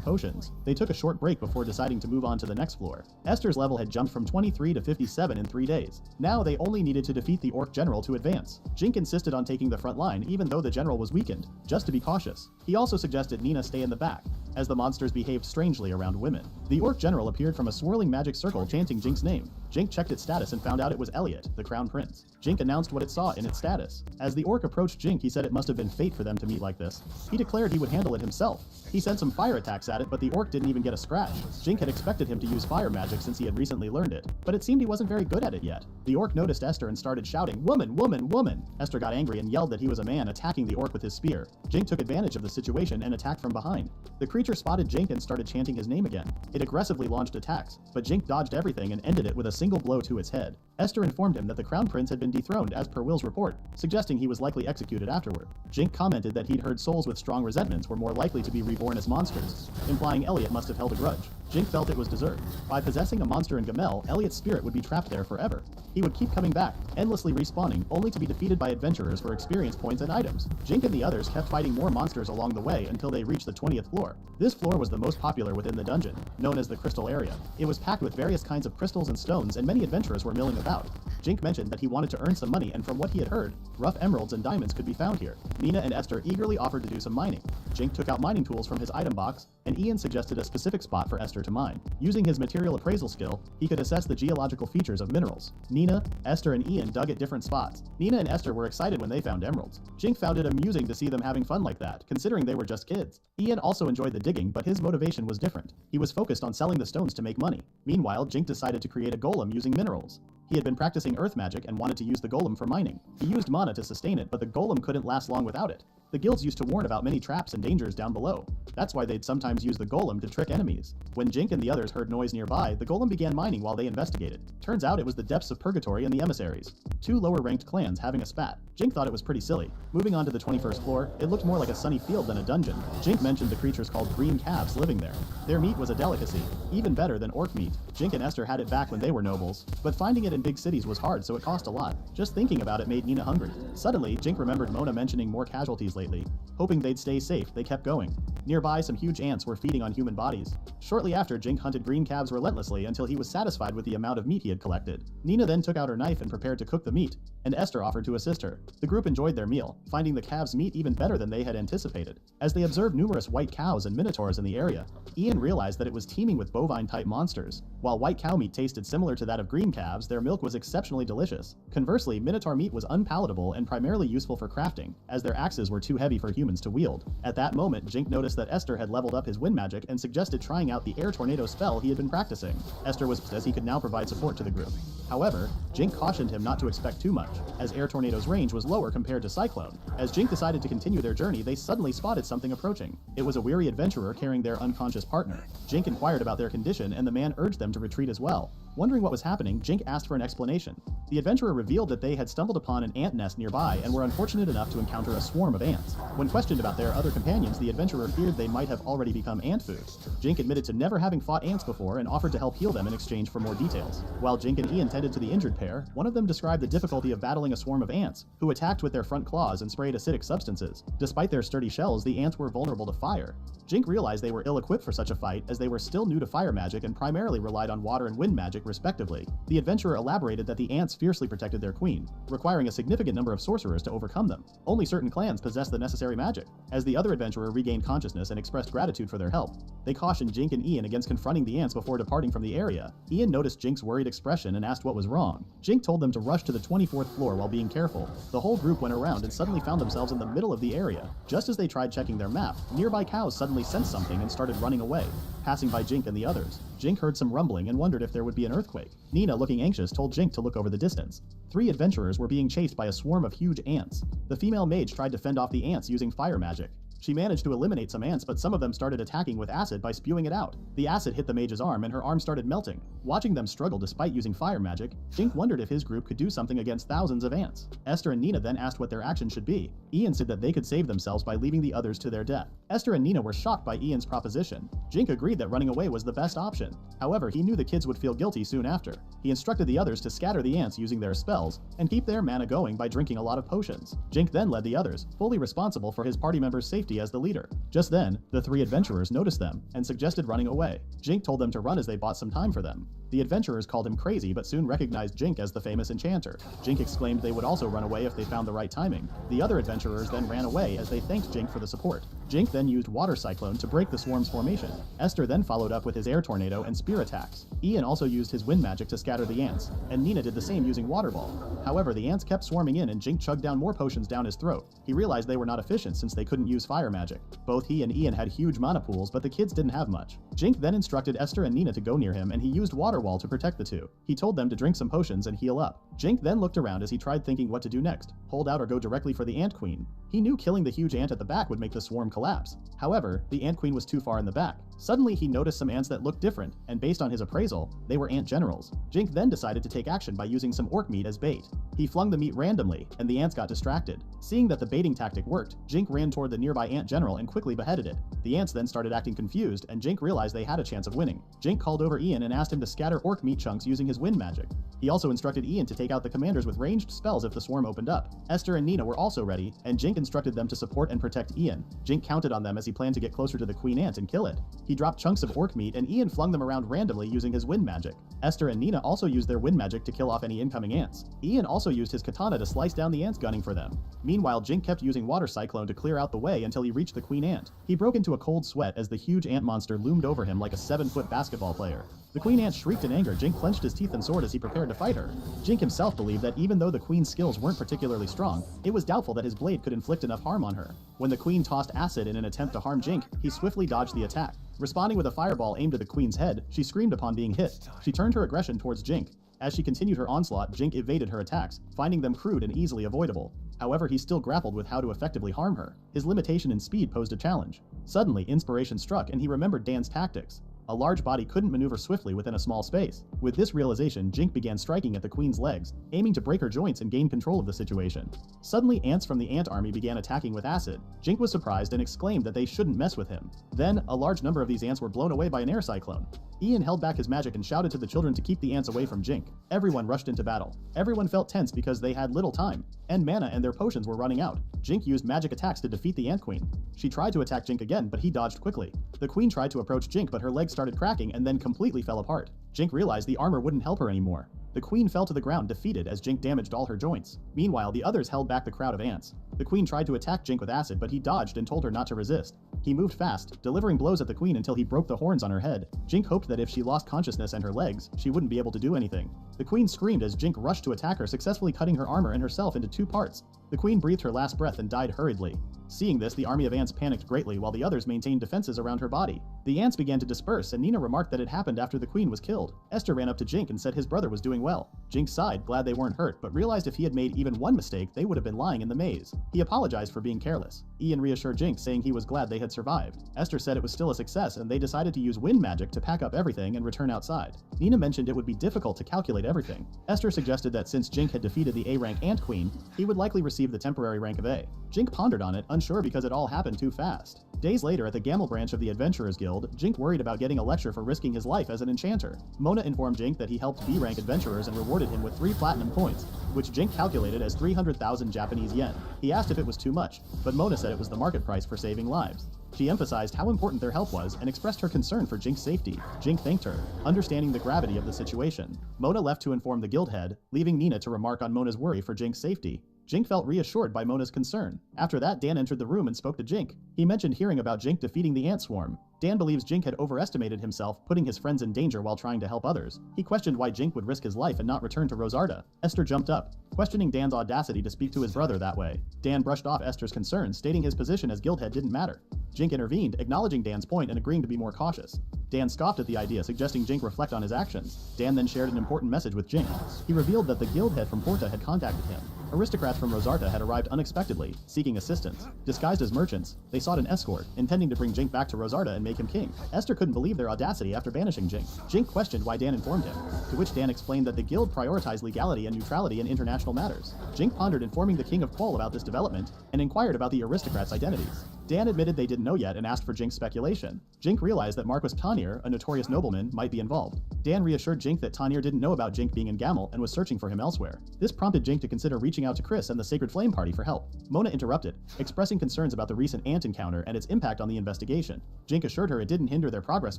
potions. They took a short break before deciding to move on to the next floor. Esther's level had jumped from 23 to 57 in 3 days. Now they only needed to defeat the orc general to advance. Jink insisted on taking the front line even though the general was weakened, just to be cautious. He also suggested Nina stay in the back, as the monsters behaved strangely around women. The orc general appeared from a swirling magic circle chanting Jink's name. Jink checked its status and found out it was Elliot, the crown prince. Jink announced what it saw in its status. As the orc approached Jink, he said it must have been fate for them to meet like this. He declared he would handle it himself. He sent some fire attacks at it, but the orc didn't even get a scratch. Jink had expected him to use fire magic since he had recently learned it, but it seemed he wasn't very good at it yet. The orc noticed Esther and started shouting, "Woman, woman, woman!" Esther got angry and yelled that he was a man attacking the orc with his spear. Jink took advantage of the situation and attacked from behind. The creature spotted Jink and started chanting his name again. It aggressively launched attacks, but Jink dodged everything and ended it with a single blow to its head. Esther informed him that the crown prince had been dethroned as per Will's report, suggesting he was likely executed afterward. Jink commented that he'd heard souls with strong resentments were more likely to be reborn as monsters, implying Elliot must have held a grudge. Jink felt it was deserved. By possessing a monster in Gamel, Elliot's spirit would be trapped there forever. He would keep coming back, endlessly respawning, only to be defeated by adventurers for experience points and items. Jink and the others kept fighting more monsters along the way until they reached the 20th floor. This floor was the most popular within the dungeon, known as the Crystal Area. It was packed with various kinds of crystals and stones, and many adventurers were milling about. Jink mentioned that he wanted to earn some money, and from what he had heard, rough emeralds and diamonds could be found here. Nina and Esther eagerly offered to do some mining. Jink took out mining tools from his item box, and Ian suggested a specific spot for Esther to mine. Using his material appraisal skill, he could assess the geological features of minerals. Nina, Esther, and Ian dug at different spots. Nina and Esther were excited when they found emeralds. Jink found it amusing to see them having fun like that, considering they were just kids. Ian also enjoyed the digging, but his motivation was different. He was focused on selling the stones to make money. Meanwhile, Jink decided to create a golem using minerals. He had been practicing earth magic and wanted to use the golem for mining. He used mana to sustain it, but the golem couldn't last long without it. The guilds used to warn about many traps and dangers down below. That's why they'd sometimes use the golem to trick enemies. When Jink and the others heard noise nearby, the golem began mining while they investigated. Turns out it was the depths of purgatory and the emissaries, 2 lower-ranked clans having a spat. Jink thought it was pretty silly. Moving on to the 21st floor, it looked more like a sunny field than a dungeon. Jink mentioned the creatures called green calves living there. Their meat was a delicacy, even better than orc meat. Jink and Esther had it back when they were nobles, but finding it in big cities was hard, so it cost a lot. Just thinking about it made Nina hungry. Suddenly, Jink remembered Mona mentioning more casualties lately. Hoping they'd stay safe, they kept going. Nearby, some huge ants were feeding on human bodies. Shortly after, Jink hunted green calves relentlessly until he was satisfied with the amount of meat he had collected. Nina then took out her knife and prepared to cook the meat, and Esther offered to assist her. The group enjoyed their meal, finding the calves' meat even better than they had anticipated. As they observed numerous white cows and minotaurs in the area, Ian realized that it was teeming with bovine-type monsters. While white cow meat tasted similar to that of green calves, their milk was exceptionally delicious. Conversely, minotaur meat was unpalatable and primarily useful for crafting, as their axes were too heavy for humans to wield. At that moment, Jink noticed that Esther had leveled up his wind magic and suggested trying out the air tornado spell he had been practicing. Esther was pleased he could now provide support to the group. However, Jink cautioned him not to expect too much, as Air Tornado's range was lower compared to Cyclone. As Jink decided to continue their journey, they suddenly spotted something approaching. It was a weary adventurer carrying their unconscious partner. Jink inquired about their condition, and the man urged them to retreat as well. Wondering what was happening, Jink asked for an explanation. The adventurer revealed that they had stumbled upon an ant nest nearby and were unfortunate enough to encounter a swarm of ants. When questioned about their other companions, the adventurer feared they might have already become ant food. Jink admitted to never having fought ants before and offered to help heal them in exchange for more details. While Jink and Ian tended to the injured pair, one of them described the difficulty of battling a swarm of ants, who attacked with their front claws and sprayed acidic substances. Despite their sturdy shells, the ants were vulnerable to fire. Jink realized they were ill-equipped for such a fight as they were still new to fire magic and primarily relied on water and wind magic respectively. The adventurer elaborated that the ants fiercely protected their queen, requiring a significant number of sorcerers to overcome them. Only certain clans possessed the necessary magic. As the other adventurer regained consciousness and expressed gratitude for their help, they cautioned Jink and Ian against confronting the ants before departing from the area. Ian noticed Jink's worried expression and asked what was wrong. Jink told them to rush to the 24th floor while being careful. The whole group went around and suddenly found themselves in the middle of the area. Just as they tried checking their map, nearby cows suddenly sensed something and started running away, passing by Jink and the others. Jink heard some rumbling and wondered if there would be an earthquake. Nina, looking anxious, told Jink to look over the distance. 3 adventurers were being chased by a swarm of huge ants. The female mage tried to fend off the ants using fire magic. She managed to eliminate some ants, but some of them started attacking with acid by spewing it out. The acid hit the mage's arm and her arm started melting. Watching them struggle despite using fire magic, Jink wondered if his group could do something against thousands of ants. Esther and Nina then asked what their action should be. Ian said that they could save themselves by leaving the others to their death. Esther and Nina were shocked by Ian's proposition. Jink agreed that running away was the best option. However, he knew the kids would feel guilty soon after. He instructed the others to scatter the ants using their spells and keep their mana going by drinking a lot of potions. Jink then led the others, fully responsible for his party members' safety as the leader. Just then, the 3 adventurers noticed them and suggested running away. Jink told them to run as they bought some time for them. The adventurers called him crazy but soon recognized Jink as the famous enchanter. Jink exclaimed they would also run away if they found the right timing. The other adventurers then ran away as they thanked Jink for the support. Jink then used Water Cyclone to break the swarm's formation. Esther then followed up with his Air Tornado and Spear attacks. Ian also used his wind magic to scatter the ants, and Nina did the same using Water Ball. However, the ants kept swarming in and Jink chugged down more potions down his throat. He realized they were not efficient since they couldn't use fire magic. Both he and Ian had huge mana pools, but the kids didn't have much. Jink then instructed Esther and Nina to go near him and he used Water Wall to protect the two. He told them to drink some potions and heal up. Jink then looked around as he tried thinking what to do next, hold out or go directly for the Ant Queen. He knew killing the huge ant at the back would make the swarm collapse. However, the Ant Queen was too far in the back. Suddenly he noticed some ants that looked different, and based on his appraisal, they were ant generals. Jink then decided to take action by using some orc meat as bait. He flung the meat randomly, and the ants got distracted. Seeing that the baiting tactic worked, Jink ran toward the nearby ant general and quickly beheaded it. The ants then started acting confused, and Jink realized they had a chance of winning. Jink called over Ian and asked him to scatter orc meat chunks using his wind magic. He also instructed Ian to take out the commanders with ranged spells if the swarm opened up. Esther and Nina were also ready, and Jink instructed them to support and protect Ian. Jink counted on them as he planned to get closer to the queen ant and kill it. He dropped chunks of orc meat and Ian flung them around randomly using his wind magic. Esther and Nina also used their wind magic to kill off any incoming ants. Ian also used his katana to slice down the ants gunning for them. Meanwhile, Jink kept using Water Cyclone to clear out the way until he reached the queen ant. He broke into a cold sweat as the huge ant monster loomed over him like a 7-foot basketball player. The queen ant shrieked in anger. Jink clenched his teeth and sword as he prepared to fight her. Jink himself believed that even though the queen's skills weren't particularly strong, it was doubtful that his blade could inflict enough harm on her. When the queen tossed acid in an attempt to harm Jink, he swiftly dodged the attack. Responding with a fireball aimed at the queen's head, she screamed upon being hit. She turned her aggression towards Jink. As she continued her onslaught, Jink evaded her attacks, finding them crude and easily avoidable. However, he still grappled with how to effectively harm her. His limitation in speed posed a challenge. Suddenly, inspiration struck and he remembered Dan's tactics. A large body couldn't maneuver swiftly within a small space. With this realization, Jink began striking at the queen's legs, aiming to break her joints and gain control of the situation. Suddenly, ants from the ant army began attacking with acid. Jink was surprised and exclaimed that they shouldn't mess with him. Then, a large number of these ants were blown away by an air cyclone. Ian held back his magic and shouted to the children to keep the ants away from Jink. Everyone rushed into battle. Everyone felt tense because they had little time, and mana and their potions were running out. Jink used magic attacks to defeat the ant queen. She tried to attack Jink again, but he dodged quickly. The queen tried to approach Jink, but her legs started cracking and then completely fell apart. Jink realized the armor wouldn't help her anymore. The queen fell to the ground defeated as Jink damaged all her joints. Meanwhile, the others held back the crowd of ants. The queen tried to attack Jink with acid, but he dodged and told her not to resist. He moved fast, delivering blows at the queen until he broke the horns on her head. Jink hoped that if she lost consciousness and her legs, she wouldn't be able to do anything. The queen screamed as Jink rushed to attack her, successfully cutting her armor and herself into 2 parts. The queen breathed her last breath and died hurriedly. Seeing this, the army of ants panicked greatly while the others maintained defenses around her body. The ants began to disperse, and Nina remarked that it happened after the queen was killed. Esther ran up to Jink and said his brother was doing well. Jink sighed, glad they weren't hurt, but realized if he had made even one mistake, they would have been lying in the maze. He apologized for being careless. Ian reassured Jink, saying he was glad they had survived. Esther said it was still a success, and they decided to use wind magic to pack up everything and return outside. Nina mentioned it would be difficult to calculate everything. Esther suggested that since Jink had defeated the A-rank Ant Queen, he would likely receive the temporary rank of A. Jink pondered on it, unsure because it all happened too fast. Days later, at the Gamel branch of the Adventurers Guild, Jink worried about getting a lecture for risking his life as an enchanter. Mona informed Jink that he helped B-rank adventurers and rewarded him with 3 platinum coins, which Jink calculated as 300,000 Japanese yen. He asked if it was too much, but Mona said it was the market price for saving lives. She emphasized how important their help was and expressed her concern for Jink's safety. Jink thanked her, understanding the gravity of the situation. Mona left to inform the guild head, leaving Nina to remark on Mona's worry for Jink's safety. Jink felt reassured by Mona's concern. After that, Dan entered the room and spoke to Jink. He mentioned hearing about Jink defeating the ant swarm. Dan believes Jink had overestimated himself, putting his friends in danger while trying to help others. He questioned why Jink would risk his life and not return to Rosarda. Esther jumped up, questioning Dan's audacity to speak to his brother that way. Dan brushed off Esther's concerns, stating his position as guild head didn't matter. Jink intervened, acknowledging Dan's point and agreeing to be more cautious. Dan scoffed at the idea, suggesting Jink reflect on his actions. Dan then shared an important message with Jink. He revealed that the guild head from Porta had contacted him. Aristocrats from Rosarta had arrived unexpectedly, seeking assistance. Disguised as merchants, they sought an escort, intending to bring Jink back to Rosarta and make him king. Esther couldn't believe their audacity after banishing Jink. Jink questioned why Dan informed him, to which Dan explained that the guild prioritized legality and neutrality in international matters. Jink pondered informing the king of Quoll about this development, and inquired about the aristocrats' identities. Dan admitted they didn't know yet and asked for Jink's speculation. Jink realized that Marquis Tanir, a notorious nobleman, might be involved. Dan reassured Jink that Tanir didn't know about Jink being in Gamel and was searching for him elsewhere. This prompted Jink to consider reaching out to Chris and the Sacred Flame Party for help. Mona interrupted, expressing concerns about the recent ant encounter and its impact on the investigation. Jink assured her it didn't hinder their progress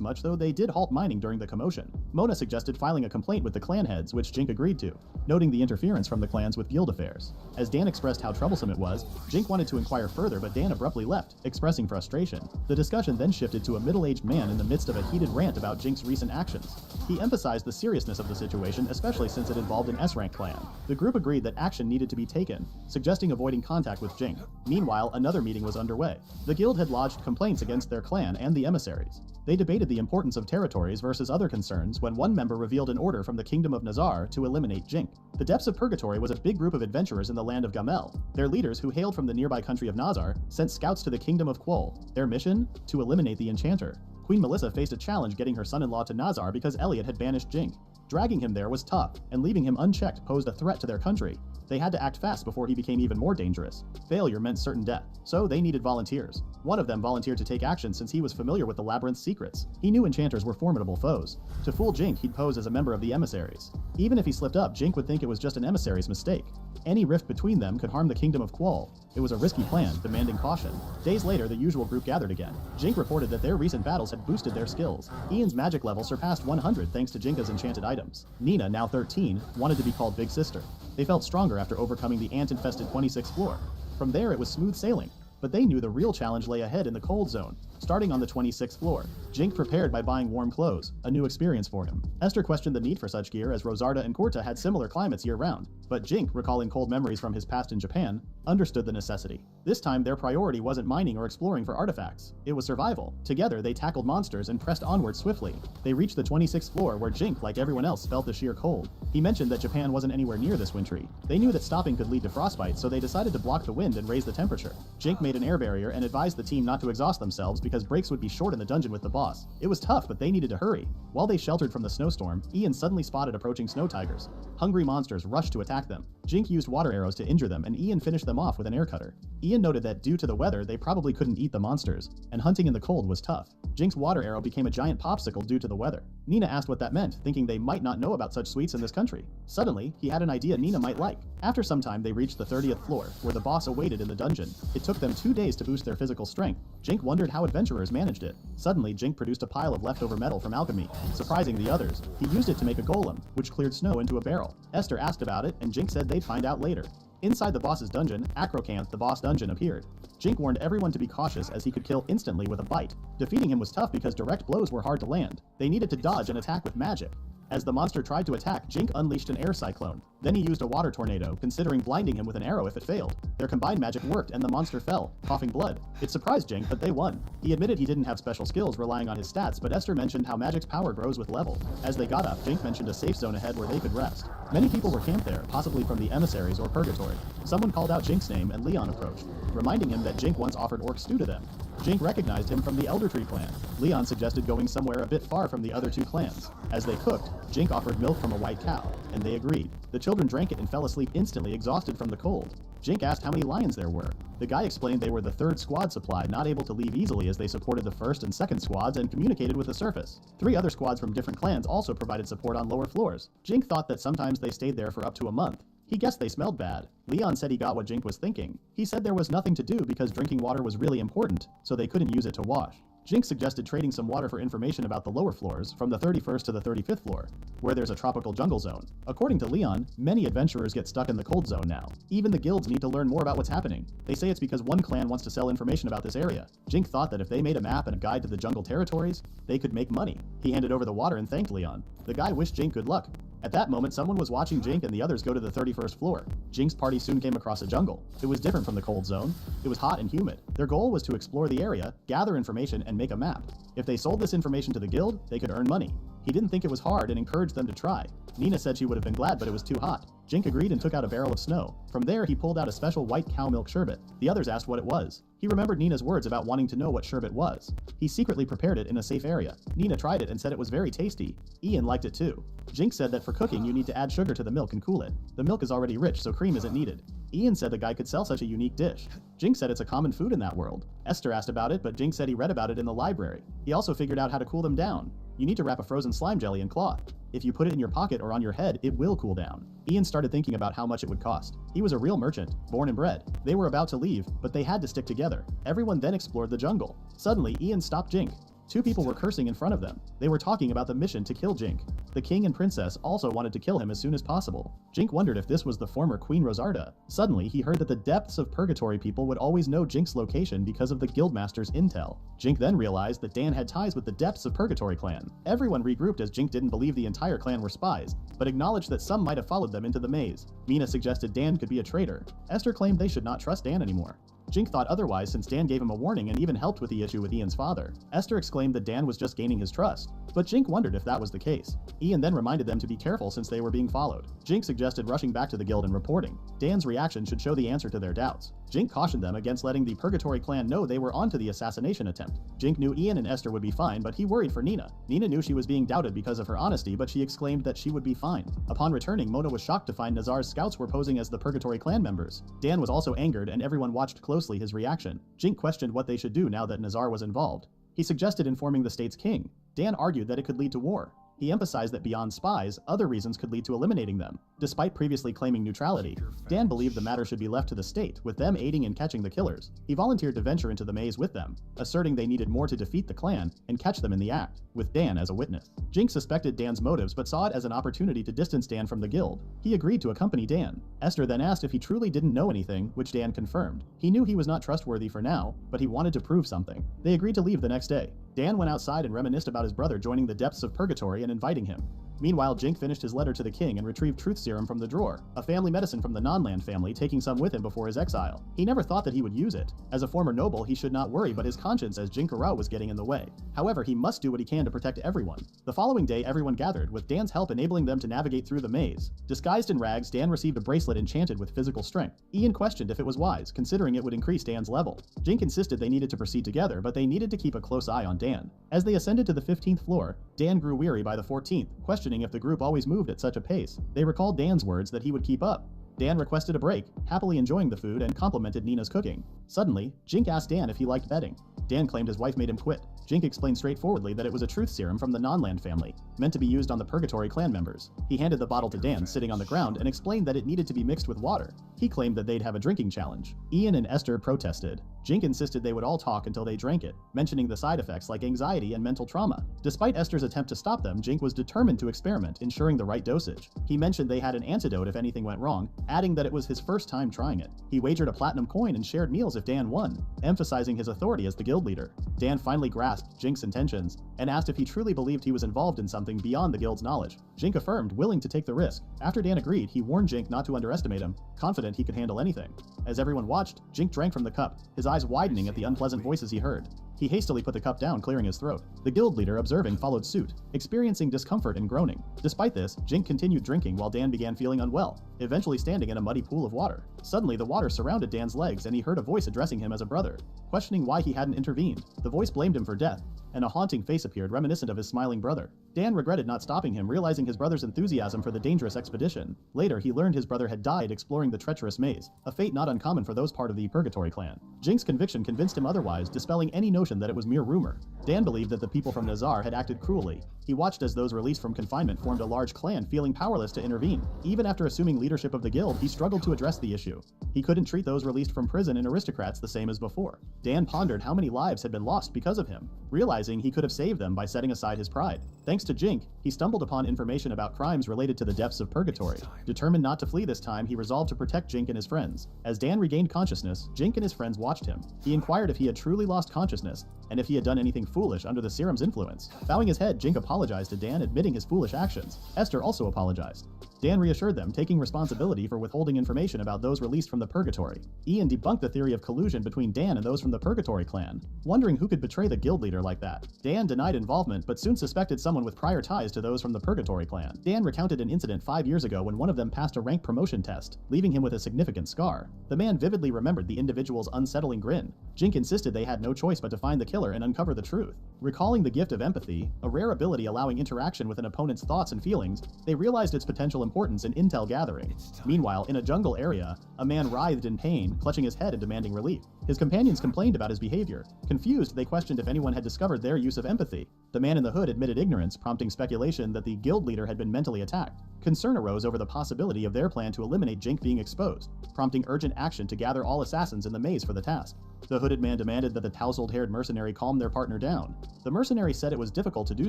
much, though they did halt mining during the commotion. Mona suggested filing a complaint with the clan heads, which Jink agreed to, noting the interference from the clans with guild affairs. As Dan expressed how troublesome it was, Jink wanted to inquire further, but Dan abruptly left, expressing frustration. The discussion then shifted to a middle-aged man in the midst of a heated rant about Jink's recent actions. He emphasized the seriousness of the situation, especially since it involved an S-rank clan. The group agreed that action needed to be taken, suggesting avoiding contact with Jink. Meanwhile, another meeting was underway. The guild had lodged complaints against their clan and the emissaries. They debated the importance of territories versus other concerns when one member revealed an order from the Kingdom of Nazar to eliminate Jink. The Depths of Purgatory was a big group of adventurers in the land of Gamel. Their leaders, who hailed from the nearby country of Nazar, sent scouts to the Kingdom of Quoll. Their mission? To eliminate the enchanter. Queen Melissa faced a challenge getting her son-in-law to Nazar because Elliot had banished Jink. Dragging him there was tough, and leaving him unchecked posed a threat to their country. They had to act fast before he became even more dangerous. Failure meant certain death, so they needed volunteers. One of them volunteered to take action since he was familiar with the labyrinth's secrets. He knew enchanters were formidable foes. To fool Jink, he'd pose as a member of the emissaries. Even if he slipped up, Jink would think it was just an emissary's mistake. Any rift between them could harm the Kingdom of Quoll. It was a risky plan, demanding caution. Days later, the usual group gathered again. Jink reported that their recent battles had boosted their skills. Ian's magic level surpassed 100 thanks to Jinka's enchanted items. Nina, now 13, wanted to be called Big Sister. They felt stronger after overcoming the ant-infested 26th floor. From there, it was smooth sailing. But they knew the real challenge lay ahead in the cold zone, starting on the 26th floor. Jink prepared by buying warm clothes, a new experience for him. Esther questioned the need for such gear as Rosarda and Korta had similar climates year-round, but Jink, recalling cold memories from his past in Japan, understood the necessity. This time, their priority wasn't mining or exploring for artifacts. It was survival. Together, they tackled monsters and pressed onward swiftly. They reached the 26th floor where Jink, like everyone else, felt the sheer cold. He mentioned that Japan wasn't anywhere near this wintry. They knew that stopping could lead to frostbite, so they decided to block the wind and raise the temperature. Jink made an air barrier and advised the team not to exhaust themselves because breaks would be short in the dungeon with the boss. It was tough, but they needed to hurry. While they sheltered from the snowstorm, Ian suddenly spotted approaching snow tigers. Hungry monsters rushed to attack them. Jink used water arrows to injure them, and Ian finished them off with an air cutter. Ian noted that due to the weather, they probably couldn't eat the monsters, and hunting in the cold was tough. Jink's water arrow became a giant popsicle due to the weather. Nina asked what that meant, thinking they might not know about such sweets in this country. Suddenly, he had an idea Nina might like. After some time, they reached the 30th floor, where the boss awaited in the dungeon. It took them 2 days to boost their physical strength. Jink wondered how adventurers managed it. Suddenly, Jink produced a pile of leftover metal from alchemy. Surprising the others, he used it to make a golem, which cleared snow into a barrel. Esther asked about it, and Jink said they'd find out later. Inside the boss's dungeon, Acrocanth, the boss dungeon, appeared. Jink warned everyone to be cautious as he could kill instantly with a bite. Defeating him was tough because direct blows were hard to land. They needed to dodge and attack with magic. As the monster tried to attack, Jink unleashed an air cyclone. Then he used a water tornado, considering blinding him with an arrow if it failed. Their combined magic worked and the monster fell, coughing blood. It surprised Jink, but they won. He admitted he didn't have special skills relying on his stats, but Esther mentioned how magic's power grows with level. As they got up, Jink mentioned a safe zone ahead where they could rest. Many people were camped there, possibly from the emissaries or purgatory. Someone called out Jink's name and Leon approached, reminding him that Jink once offered orc stew to them. Jink recognized him from the Elder Tree clan. Leon suggested going somewhere a bit far from the other two clans. As they cooked, Jink offered milk from a white cow, and they agreed. The children drank it and fell asleep instantly, exhausted from the cold. Jink asked how many lions there were. The guy explained they were the third squad supply, not able to leave easily as they supported the first and second squads and communicated with the surface. 3 other squads from different clans also provided support on lower floors. Jink thought that sometimes they stayed there for up to a month. He guessed they smelled bad. Leon said he got what Jink was thinking. He said there was nothing to do because drinking water was really important, so they couldn't use it to wash. Jink suggested trading some water for information about the lower floors, from the 31st to the 35th floor, where there's a tropical jungle zone. According to Leon, many adventurers get stuck in the cold zone now. Even the guilds need to learn more about what's happening. They say it's because one clan wants to sell information about this area. Jink thought that if they made a map and a guide to the jungle territories, they could make money. He handed over the water and thanked Leon. The guy wished Jink good luck. At that moment, someone was watching Jink and the others go to the 31st floor. Jink's party soon came across a jungle. It was different from the cold zone. It was hot and humid. Their goal was to explore the area, gather information, and make a map. If they sold this information to the guild, they could earn money. He didn't think it was hard and encouraged them to try. Nina said she would have been glad, but it was too hot. Jink agreed and took out a barrel of snow. From there, he pulled out a special white cow milk sherbet. The others asked what it was. He remembered Nina's words about wanting to know what sherbet was. He secretly prepared it in a safe area. Nina tried it and said it was very tasty. Ian liked it too. Jink said that for cooking, you need to add sugar to the milk and cool it. The milk is already rich, so cream isn't needed. Ian said the guy could sell such a unique dish. Jink said it's a common food in that world. Esther asked about it, but Jink said he read about it in the library. He also figured out how to cool them down. You need to wrap a frozen slime jelly in cloth. If you put it in your pocket or on your head, it will cool down. Ian started thinking about how much it would cost. He was a real merchant, born and bred. They were about to leave, but they had to stick together. Everyone then explored the jungle. Suddenly, Ian stopped Jink. 2 people were cursing in front of them. They were talking about the mission to kill Jink. The king and princess also wanted to kill him as soon as possible. Jink wondered if this was the former Queen Rosarda. Suddenly, he heard that the depths of purgatory people would always know Jink's location because of the guildmaster's intel. Jink then realized that Dan had ties with the depths of purgatory clan. Everyone regrouped as Jink didn't believe the entire clan were spies, but acknowledged that some might have followed them into the maze. Mina suggested Dan could be a traitor. Esther claimed they should not trust Dan anymore. Jink thought otherwise since Dan gave him a warning and even helped with the issue with Ian's father. Esther exclaimed that Dan was just gaining his trust, but Jink wondered if that was the case. Ian then reminded them to be careful since they were being followed. Jink suggested rushing back to the guild and reporting. Dan's reaction should show the answer to their doubts. Jink cautioned them against letting the Purgatory clan know they were onto the assassination attempt. Jink knew Ian and Esther would be fine, but he worried for Nina. Nina knew she was being doubted because of her honesty, but she exclaimed that she would be fine. Upon returning, Mona was shocked to find Nazar's scouts were posing as the Purgatory clan members. Dan was also angered and everyone watched closely his reaction. Jink questioned what they should do now that Nazar was involved. He suggested informing the state's king. Dan argued that it could lead to war. He emphasized that beyond spies, other reasons could lead to eliminating them. Despite previously claiming neutrality, Dan believed the matter should be left to the state, with them aiding in catching the killers. He volunteered to venture into the maze with them, asserting they needed more to defeat the clan and catch them in the act, with Dan as a witness. Jink suspected Dan's motives but saw it as an opportunity to distance Dan from the guild. He agreed to accompany Dan. Esther then asked if he truly didn't know anything, which Dan confirmed. He knew he was not trustworthy for now, but he wanted to prove something. They agreed to leave the next day. Dan went outside and reminisced about his brother joining the depths of purgatory and inviting him. Meanwhile, Jink finished his letter to the king and retrieved truth serum from the drawer, a family medicine from the Nonland family, taking some with him before his exile. He never thought that he would use it. As a former noble, he should not worry, but his conscience as Jinkara was getting in the way. However, he must do what he can to protect everyone. The following day, everyone gathered, with Dan's help enabling them to navigate through the maze. Disguised in rags, Dan received a bracelet enchanted with physical strength. Ian questioned if it was wise, considering it would increase Dan's level. Jink insisted they needed to proceed together, but they needed to keep a close eye on Dan. As they ascended to the 15th floor, Dan grew weary by the 14th, questioning if the group always moved at such a pace. They recalled Dan's words that he would keep up. Dan requested a break, happily enjoying the food and complimented Nina's cooking. Suddenly, Jink asked Dan if he liked betting. Dan claimed his wife made him quit. Jink explained straightforwardly that it was a truth serum from the Nonland family, meant to be used on the Purgatory clan members. He handed the bottle to Dan, sitting on the ground, and explained that it needed to be mixed with water. He claimed that they'd have a drinking challenge. Ian and Esther protested. Jink insisted they would all talk until they drank it, mentioning the side effects like anxiety and mental trauma. Despite Esther's attempt to stop them, Jink was determined to experiment, ensuring the right dosage. He mentioned they had an antidote if anything went wrong, adding that it was his first time trying it. He wagered a platinum coin and shared meals if Dan won, emphasizing his authority as the guild leader. Dan finally grasped Jink's intentions and asked if he truly believed he was involved in something beyond the guild's knowledge. Jink affirmed, willing to take the risk. After Dan agreed, he warned Jink not to underestimate him, confident he could handle anything. As everyone watched, Jink drank from the cup, his eyes widening at the unpleasant voices he heard. He hastily put the cup down, clearing his throat. The guild leader, observing, followed suit, experiencing discomfort and groaning. Despite this, Jink continued drinking while Dan began feeling unwell, eventually standing in a muddy pool of water. Suddenly, the water surrounded Dan's legs and he heard a voice addressing him as a brother. Questioning why he hadn't intervened, the voice blamed him for death, and a haunting face appeared reminiscent of his smiling brother. Dan regretted not stopping him, realizing his brother's enthusiasm for the dangerous expedition. Later, he learned his brother had died exploring the treacherous maze, a fate not uncommon for those part of the Purgatory clan. Jink's conviction convinced him otherwise, dispelling any notion that it was mere rumor. Dan believed that the people from Nazar had acted cruelly. He watched as those released from confinement formed a large clan, feeling powerless to intervene. Even after assuming leadership of the guild, he struggled to address the issue. He couldn't treat those released from prison and aristocrats the same as before. Dan pondered how many lives had been lost because of him, realizing he could have saved them by setting aside his pride. Thanks to Jink, he stumbled upon information about crimes related to the depths of Purgatory. Determined not to flee this time, he resolved to protect Jink and his friends. As Dan regained consciousness, Jink and his friends watched him. He inquired if he had truly lost consciousness, and if he had done anything foolish under the serum's influence. Bowing his head, Jink apologized to Dan, admitting his foolish actions. Esther also apologized. Dan reassured them, taking responsibility for withholding information about those released from the Purgatory. Ian debunked the theory of collusion between Dan and those from the Purgatory clan, wondering who could betray the guild leader like that. Dan denied involvement, but soon suspected someone with prior ties to those from the Purgatory clan. Dan recounted an incident 5 years ago when one of them passed a rank promotion test, leaving him with a significant scar. The man vividly remembered the individual's unsettling grin. Jink insisted they had no choice but to find the killer and uncover the truth. Recalling the gift of empathy, a rare ability allowing interaction with an opponent's thoughts and feelings, they realized its potential importance in intel gathering. Meanwhile, in a jungle area, a man writhed in pain, clutching his head and demanding relief. His companions complained about his behavior. Confused, they questioned if anyone had discovered their use of empathy. The man in the hood admitted ignorance, prompting speculation that the guild leader had been mentally attacked. Concern arose over the possibility of their plan to eliminate Jink being exposed, prompting urgent action to gather all assassins in the maze for the task. The hooded man demanded that the tousled-haired mercenary calm their partner down. The mercenary said it was difficult to do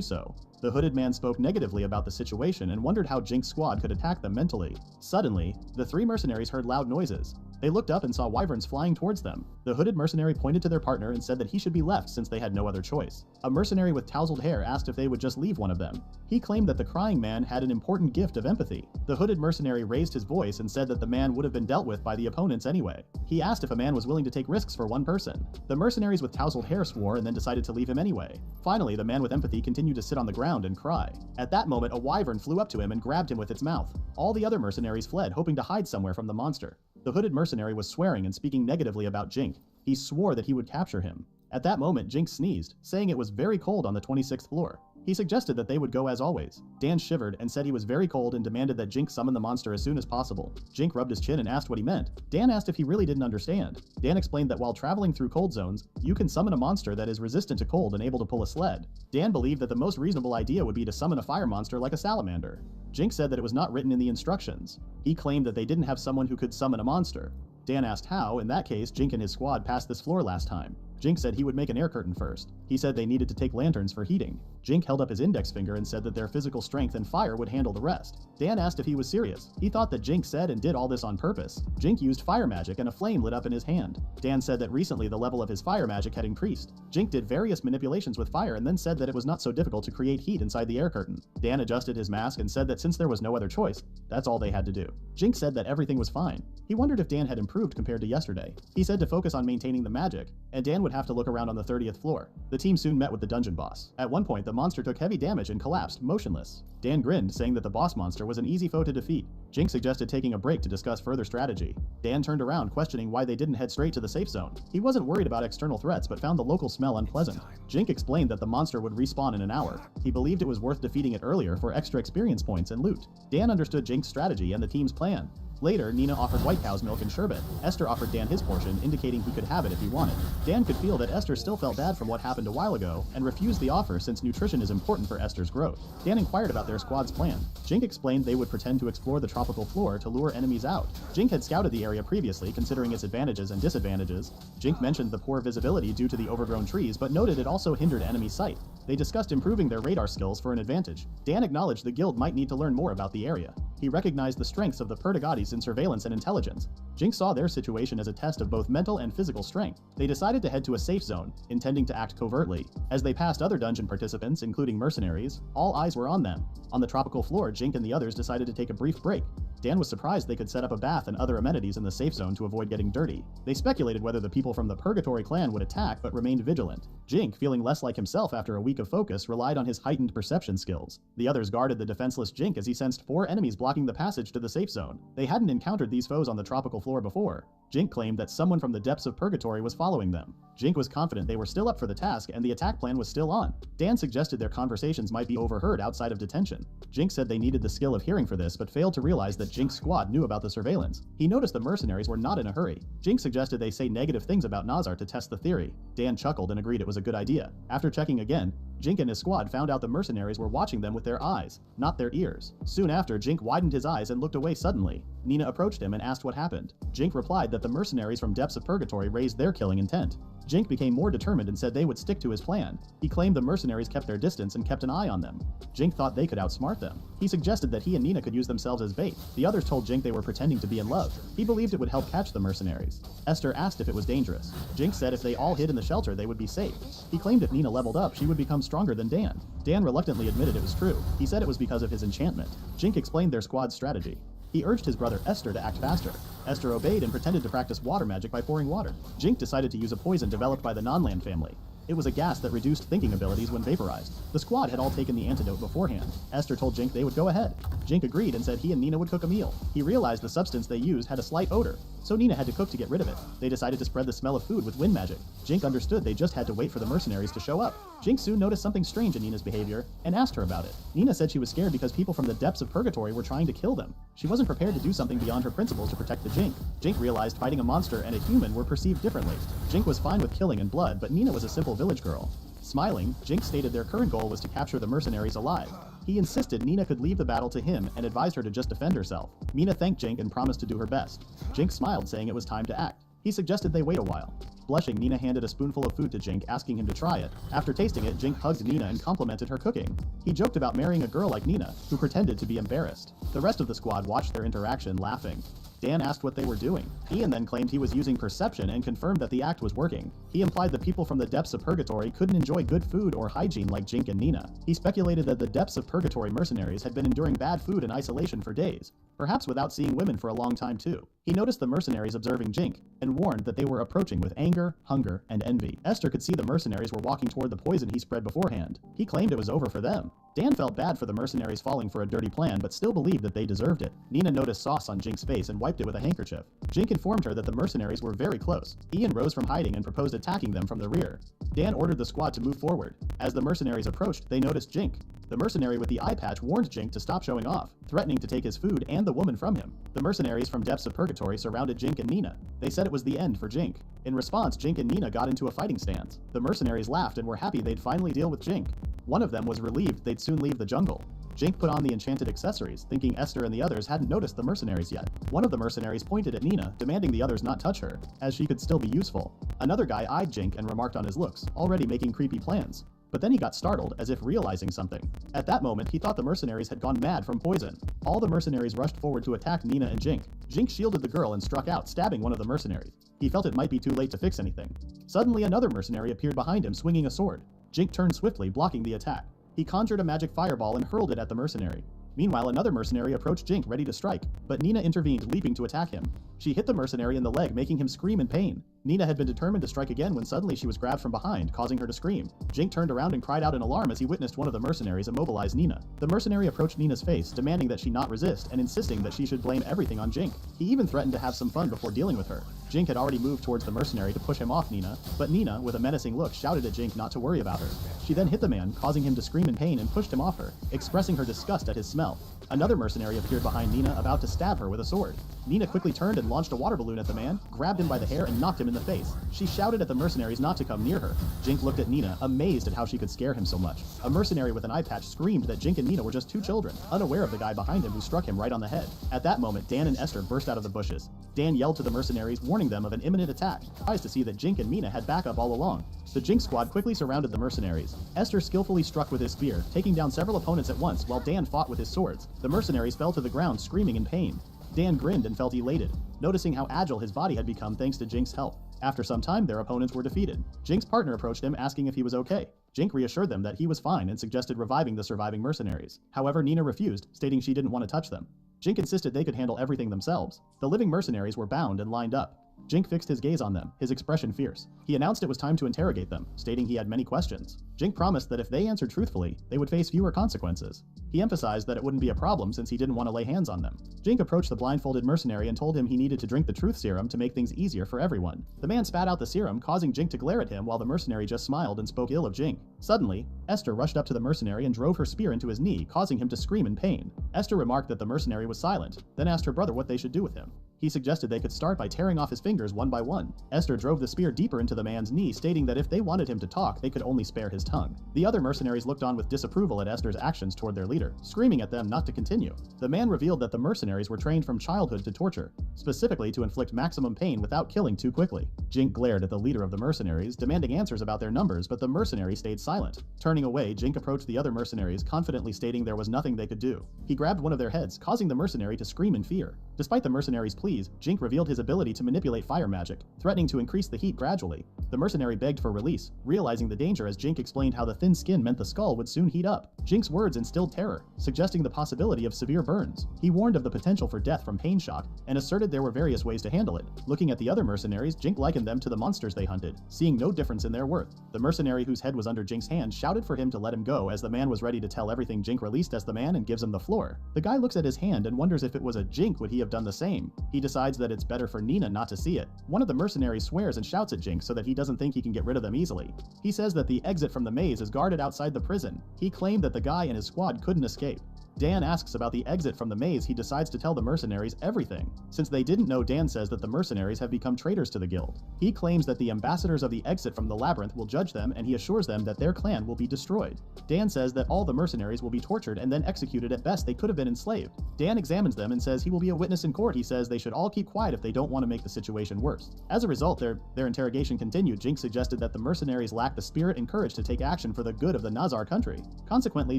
so. The hooded man spoke negatively about the situation and wondered how Jink's squad could attack them mentally. Suddenly, the three mercenaries heard loud noises. They looked up and saw wyverns flying towards them. The hooded mercenary pointed to their partner and said that he should be left since they had no other choice. A mercenary with tousled hair asked if they would just leave one of them. He claimed that the crying man had an important gift of empathy. The hooded mercenary raised his voice and said that the man would have been dealt with by the opponents anyway. He asked if a man was willing to take risks for one person. The mercenaries with tousled hair swore and then decided to leave him anyway. Finally, the man with empathy continued to sit on the ground and cry. At that moment, a wyvern flew up to him and grabbed him with its mouth. All the other mercenaries fled, hoping to hide somewhere from the monster. The hooded mercenary was swearing and speaking negatively about Jink. He swore that he would capture him. At that moment, Jink sneezed, saying it was very cold on the 26th floor. He suggested that they would go as always. Dan shivered and said he was very cold and demanded that Jink summon the monster as soon as possible. Jink rubbed his chin and asked what he meant. Dan asked if he really didn't understand. Dan explained that while traveling through cold zones, you can summon a monster that is resistant to cold and able to pull a sled. Dan believed that the most reasonable idea would be to summon a fire monster like a salamander. Jink said that it was not written in the instructions. He claimed that they didn't have someone who could summon a monster. Dan asked how. In that case, Jink and his squad passed this floor last time. Jink said he would make an air curtain first. He said they needed to take lanterns for heating. Jink held up his index finger and said that their physical strength and fire would handle the rest. Dan asked if he was serious. He thought that Jink said and did all this on purpose. Jink used fire magic and a flame lit up in his hand. Dan said that recently the level of his fire magic had increased. Jink did various manipulations with fire and then said that it was not so difficult to create heat inside the air curtain. Dan adjusted his mask and said that since there was no other choice, that's all they had to do. Jink said that everything was fine. He wondered if Dan had improved compared to yesterday. He said to focus on maintaining the magic, and Dan would have to look around on the 30th floor. The team soon met with the dungeon boss. At one point, the monster took heavy damage and collapsed, motionless. Dan grinned, saying that the boss monster was an easy foe to defeat. Jink suggested taking a break to discuss further strategy. Dan turned around, questioning why they didn't head straight to the safe zone. He wasn't worried about external threats, but found the local smell unpleasant. Jink explained that the monster would respawn in an hour. He believed it was worth defeating it earlier for extra experience points and loot. Dan understood Jink's strategy and the team's plan. Later, Nina offered white cow's milk and sherbet. Esther offered Dan his portion, indicating he could have it if he wanted. Dan could feel that Esther still felt bad from what happened a while ago, and refused the offer since nutrition is important for Esther's growth. Dan inquired about their squad's plan. Jink explained they would pretend to explore the tropical floor to lure enemies out. Jink had scouted the area previously, considering its advantages and disadvantages. Jink mentioned the poor visibility due to the overgrown trees, but noted it also hindered enemy sight. They discussed improving their radar skills for an advantage. Dan acknowledged the guild might need to learn more about the area. He recognized the strengths of the Perdigatis in surveillance and intelligence. Jink saw their situation as a test of both mental and physical strength. They decided to head to a safe zone, intending to act covertly. As they passed other dungeon participants, including mercenaries, all eyes were on them. On the tropical floor, Jink and the others decided to take a brief break. Dan was surprised they could set up a bath and other amenities in the safe zone to avoid getting dirty. They speculated whether the people from the Purgatory clan would attack, but remained vigilant. Jink, feeling less like himself after a week of focus, relied on his heightened perception skills. The others guarded the defenseless Jink as he sensed 4 enemies blocking the passage to the safe zone. They hadn't encountered these foes on the tropical floor before. Jink claimed that someone from the depths of Purgatory was following them. Jink was confident they were still up for the task and the attack plan was still on. Dan suggested their conversations might be overheard outside of detention. Jink said they needed the skill of hearing for this, but failed to realize that Jink's squad knew about the surveillance. He noticed the mercenaries were not in a hurry. Jink suggested they say negative things about Nazar to test the theory. Dan chuckled and agreed it was a good idea. After checking again, Jink and his squad found out the mercenaries were watching them with their eyes, not their ears. Soon after, Jink widened his eyes and looked away suddenly. Nina approached him and asked what happened. Jink replied that the mercenaries from depths of Purgatory raised their killing intent. Jink became more determined and said they would stick to his plan. He claimed the mercenaries kept their distance and kept an eye on them. Jink thought they could outsmart them. He suggested that he and Nina could use themselves as bait. The others told Jink they were pretending to be in love. He believed it would help catch the mercenaries. Esther asked if it was dangerous. Jink said if they all hid in the shelter they would be safe. He claimed if Nina leveled up she would become stronger than Dan. Dan reluctantly admitted it was true. He said it was because of his enchantment. Jink explained their squad's strategy. He urged his brother Esther to act faster. Esther obeyed and pretended to practice water magic by pouring water. Jink decided to use a poison developed by the non-land family. It was a gas that reduced thinking abilities when vaporized. The squad had all taken the antidote beforehand. Esther told Jink they would go ahead. Jink agreed and said he and Nina would cook a meal. He realized the substance they used had a slight odor, so Nina had to cook to get rid of it. They decided to spread the smell of food with wind magic. Jink understood they just had to wait for the mercenaries to show up. Jink soon noticed something strange in Nina's behavior and asked her about it. Nina said she was scared because people from the depths of Purgatory were trying to kill them. She wasn't prepared to do something beyond her principles to protect the Jink. Jink realized fighting a monster and a human were perceived differently. Jink was fine with killing and blood, but Nina was a simple village girl. Smiling, Jink stated their current goal was to capture the mercenaries alive. He insisted Nina could leave the battle to him and advised her to just defend herself. Nina thanked Jink and promised to do her best. Jink smiled, saying it was time to act. He suggested they wait a while. Blushing, Nina handed a spoonful of food to Jink, asking him to try it. After tasting it, Jink hugged Nina and complimented her cooking. He joked about marrying a girl like Nina, who pretended to be embarrassed. The rest of the squad watched their interaction, laughing. Dan asked what they were doing. Ian then claimed he was using perception and confirmed that the act was working. He implied the people from the depths of Purgatory couldn't enjoy good food or hygiene like Jink and Nina. He speculated that the depths of Purgatory mercenaries had been enduring bad food and isolation for days, perhaps without seeing women for a long time too. He noticed the mercenaries observing Jink and warned that they were approaching with anger, hunger, and envy. Esther could see the mercenaries were walking toward the poison he spread beforehand. He claimed it was over for them. Dan felt bad for the mercenaries falling for a dirty plan, but still believed that they deserved it. Nina noticed sauce on Jink's face and wiped it with a handkerchief. Jink informed her that the mercenaries were very close. Ian rose from hiding and proposed attacking them from the rear. Dan ordered the squad to move forward. As the mercenaries approached, they noticed Jink. The mercenary with the eye patch warned Jink to stop showing off, threatening to take his food and the woman from him. The mercenaries from depths of Purgatory surrounded Jink and Nina. They said it was the end for Jink. In response, Jink and Nina got into a fighting stance. The mercenaries laughed and were happy they'd finally deal with Jink. One of them was relieved they'd soon leave the jungle. Jink put on the enchanted accessories, thinking Esther and the others hadn't noticed the mercenaries yet. One of the mercenaries pointed at Nina, demanding the others not touch her, as she could still be useful. Another guy eyed Jink and remarked on his looks, already making creepy plans. But then he got startled, as if realizing something. At that moment, he thought the mercenaries had gone mad from poison. All the mercenaries rushed forward to attack Nina and Jink. Jink shielded the girl and struck out, stabbing one of the mercenaries. He felt it might be too late to fix anything. Suddenly, another mercenary appeared behind him, swinging a sword. Jink turned swiftly, blocking the attack. He conjured a magic fireball and hurled it at the mercenary. Meanwhile, another mercenary approached Jink, ready to strike, but Nina intervened, leaping to attack him. She hit the mercenary in the leg, making him scream in pain. Nina had been determined to strike again when suddenly she was grabbed from behind, causing her to scream. Jink turned around and cried out in alarm as he witnessed one of the mercenaries immobilize Nina. The mercenary approached Nina's face, demanding that she not resist and insisting that she should blame everything on Jink. He even threatened to have some fun before dealing with her. Jink had already moved towards the mercenary to push him off Nina, but Nina, with a menacing look, shouted at Jink not to worry about her. She then hit the man, causing him to scream in pain and pushed him off her, expressing her disgust at his smell. Another mercenary appeared behind Nina, about to stab her with a sword. Nina quickly turned and launched a water balloon at the man, grabbed him by the hair and knocked him in the face. She shouted at the mercenaries not to come near her. Jink looked at Nina, amazed at how she could scare him so much. A mercenary with an eye patch screamed that Jink and Nina were just two children, unaware of the guy behind him who struck him right on the head. At that moment, Dan and Esther burst out of the bushes. Dan yelled to the mercenaries, warning them of an imminent attack, surprised to see that Jink and Nina had backup all along. The Jink squad quickly surrounded the mercenaries. Esther skillfully struck with his spear, taking down several opponents at once, while Dan fought with his swords. The mercenaries fell to the ground, screaming in pain. Dan grinned and felt elated, noticing how agile his body had become thanks to Jink's help. After some time, their opponents were defeated. Jink's partner approached him, asking if he was okay. Jink reassured them that he was fine and suggested reviving the surviving mercenaries. However, Nina refused, stating she didn't want to touch them. Jink insisted they could handle everything themselves. The living mercenaries were bound and lined up. Jink fixed his gaze on them, his expression fierce. He announced it was time to interrogate them, stating he had many questions. Jink promised that if they answered truthfully, they would face fewer consequences. He emphasized that it wouldn't be a problem since he didn't want to lay hands on them. Jink approached the blindfolded mercenary and told him he needed to drink the truth serum to make things easier for everyone. The man spat out the serum, causing Jink to glare at him while the mercenary just smiled and spoke ill of Jink. Suddenly, Esther rushed up to the mercenary and drove her spear into his knee, causing him to scream in pain. Esther remarked that the mercenary was silent, then asked her brother what they should do with him. He suggested they could start by tearing off his fingers one by one. Esther drove the spear deeper into the man's knee, stating that if they wanted him to talk, they could only spare his tongue. The other mercenaries looked on with disapproval at Esther's actions toward their leader, screaming at them not to continue. The man revealed that the mercenaries were trained from childhood to torture, specifically to inflict maximum pain without killing too quickly. Jink glared at the leader of the mercenaries, demanding answers about their numbers, but the mercenary stayed silent. Turning away, Jink approached the other mercenaries, confidently stating there was nothing they could do. He grabbed one of their heads, causing the mercenary to scream in fear. Despite the mercenaries' pleas, Jink revealed his ability to manipulate fire magic, threatening to increase the heat gradually. The mercenary begged for release, realizing the danger as Jink explained how the thin skin meant the skull would soon heat up. Jink's words instilled terror, suggesting the possibility of severe burns. He warned of the potential for death from pain shock, and asserted there were various ways to handle it. Looking at the other mercenaries, Jink likened them to the monsters they hunted, seeing no difference in their worth. The mercenary whose head was under Jink's hand shouted for him to let him go as the man was ready to tell everything. Jink released as the man and gives him the floor. The guy looks at his hand and wonders if it was a Jink would he have done the same. He decides that it's better for Nina not to see it. One of the mercenaries swears and shouts at Jink so that he doesn't think he can get rid of them easily. He says that the exit from the maze is guarded outside the prison. He claimed that the guy and his squad couldn't escape. Dan asks about the exit from the maze. He decides to tell the mercenaries everything. Since they didn't know, Dan says that the mercenaries have become traitors to the guild. He claims that the ambassadors of the exit from the labyrinth will judge them, and he assures them that their clan will be destroyed. Dan says that all the mercenaries will be tortured and then executed. At best, they could have been enslaved. Dan examines them and says he will be a witness in court. He says they should all keep quiet if they don't want to make the situation worse. As a result, their interrogation continued. Jink suggested that the mercenaries lacked the spirit and courage to take action for the good of the Nazar country. Consequently,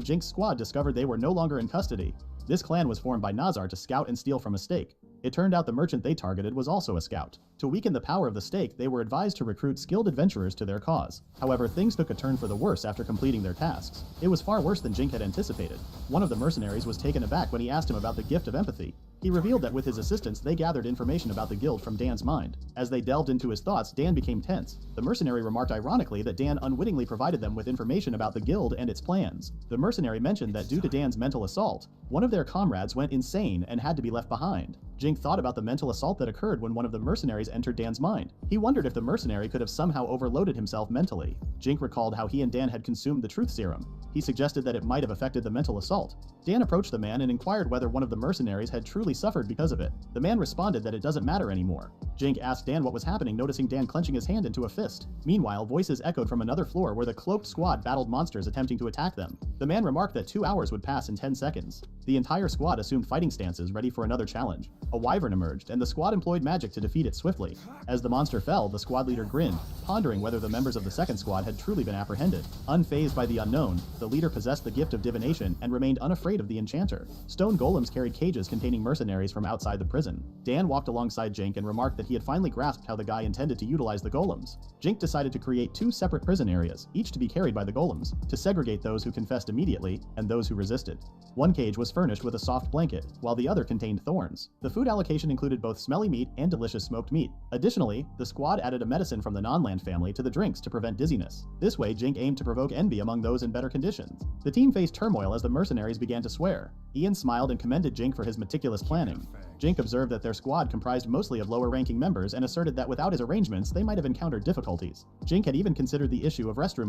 Jink's squad discovered they were no longer in custody. This clan was formed by Nazar to scout and steal from a stake. It turned out the merchant they targeted was also a scout. To weaken the power of the stake, they were advised to recruit skilled adventurers to their cause. However, things took a turn for the worse after completing their tasks. It was far worse than Jink had anticipated. One of the mercenaries was taken aback when he asked him about the gift of empathy. He revealed that with his assistance, they gathered information about the guild from Dan's mind. As they delved into his thoughts, Dan became tense. The mercenary remarked ironically that Dan unwittingly provided them with information about the guild and its plans. The mercenary mentioned that due to Dan's mental assault, one of their comrades went insane and had to be left behind. Jink thought about the mental assault that occurred when one of the mercenaries entered Dan's mind. He wondered if the mercenary could have somehow overloaded himself mentally. Jink recalled how he and Dan had consumed the truth serum. He suggested that it might have affected the mental assault. Dan approached the man and inquired whether one of the mercenaries had truly suffered because of it. The man responded that it doesn't matter anymore. Jink asked Dan what was happening, noticing Dan clenching his hand into a fist. Meanwhile, voices echoed from another floor where the cloaked squad battled monsters attempting to attack them. The man remarked that 2 hours would pass in 10 seconds. The entire squad assumed fighting stances, ready for another challenge. A wyvern emerged, and the squad employed magic to defeat it swiftly. As the monster fell, the squad leader grinned, pondering whether the members of the second squad had truly been apprehended. Unfazed by the unknown, the leader possessed the gift of divination and remained unafraid of the enchanter. Stone golems carried cages containing mercenaries from outside the prison. Dan walked alongside Jink and remarked that he had finally grasped how the guy intended to utilize the golems. Jink decided to create 2 separate prison areas, each to be carried by the golems, to segregate those who confessed immediately and those who resisted. One cage was furnished with a soft blanket, while the other contained thorns. The food allocation included both smelly meat and delicious smoked meat. Additionally, the squad added a medicine from the non-land family to the drinks to prevent dizziness. This way, Jink aimed to provoke envy among those in better conditions. The team faced turmoil as the mercenaries began to swear. Ian smiled and commended Jink for his meticulous planning. Jink observed that their squad comprised mostly of lower-ranking members and asserted that without his arrangements, they might have encountered difficulties. Jink had even considered the issue of restroom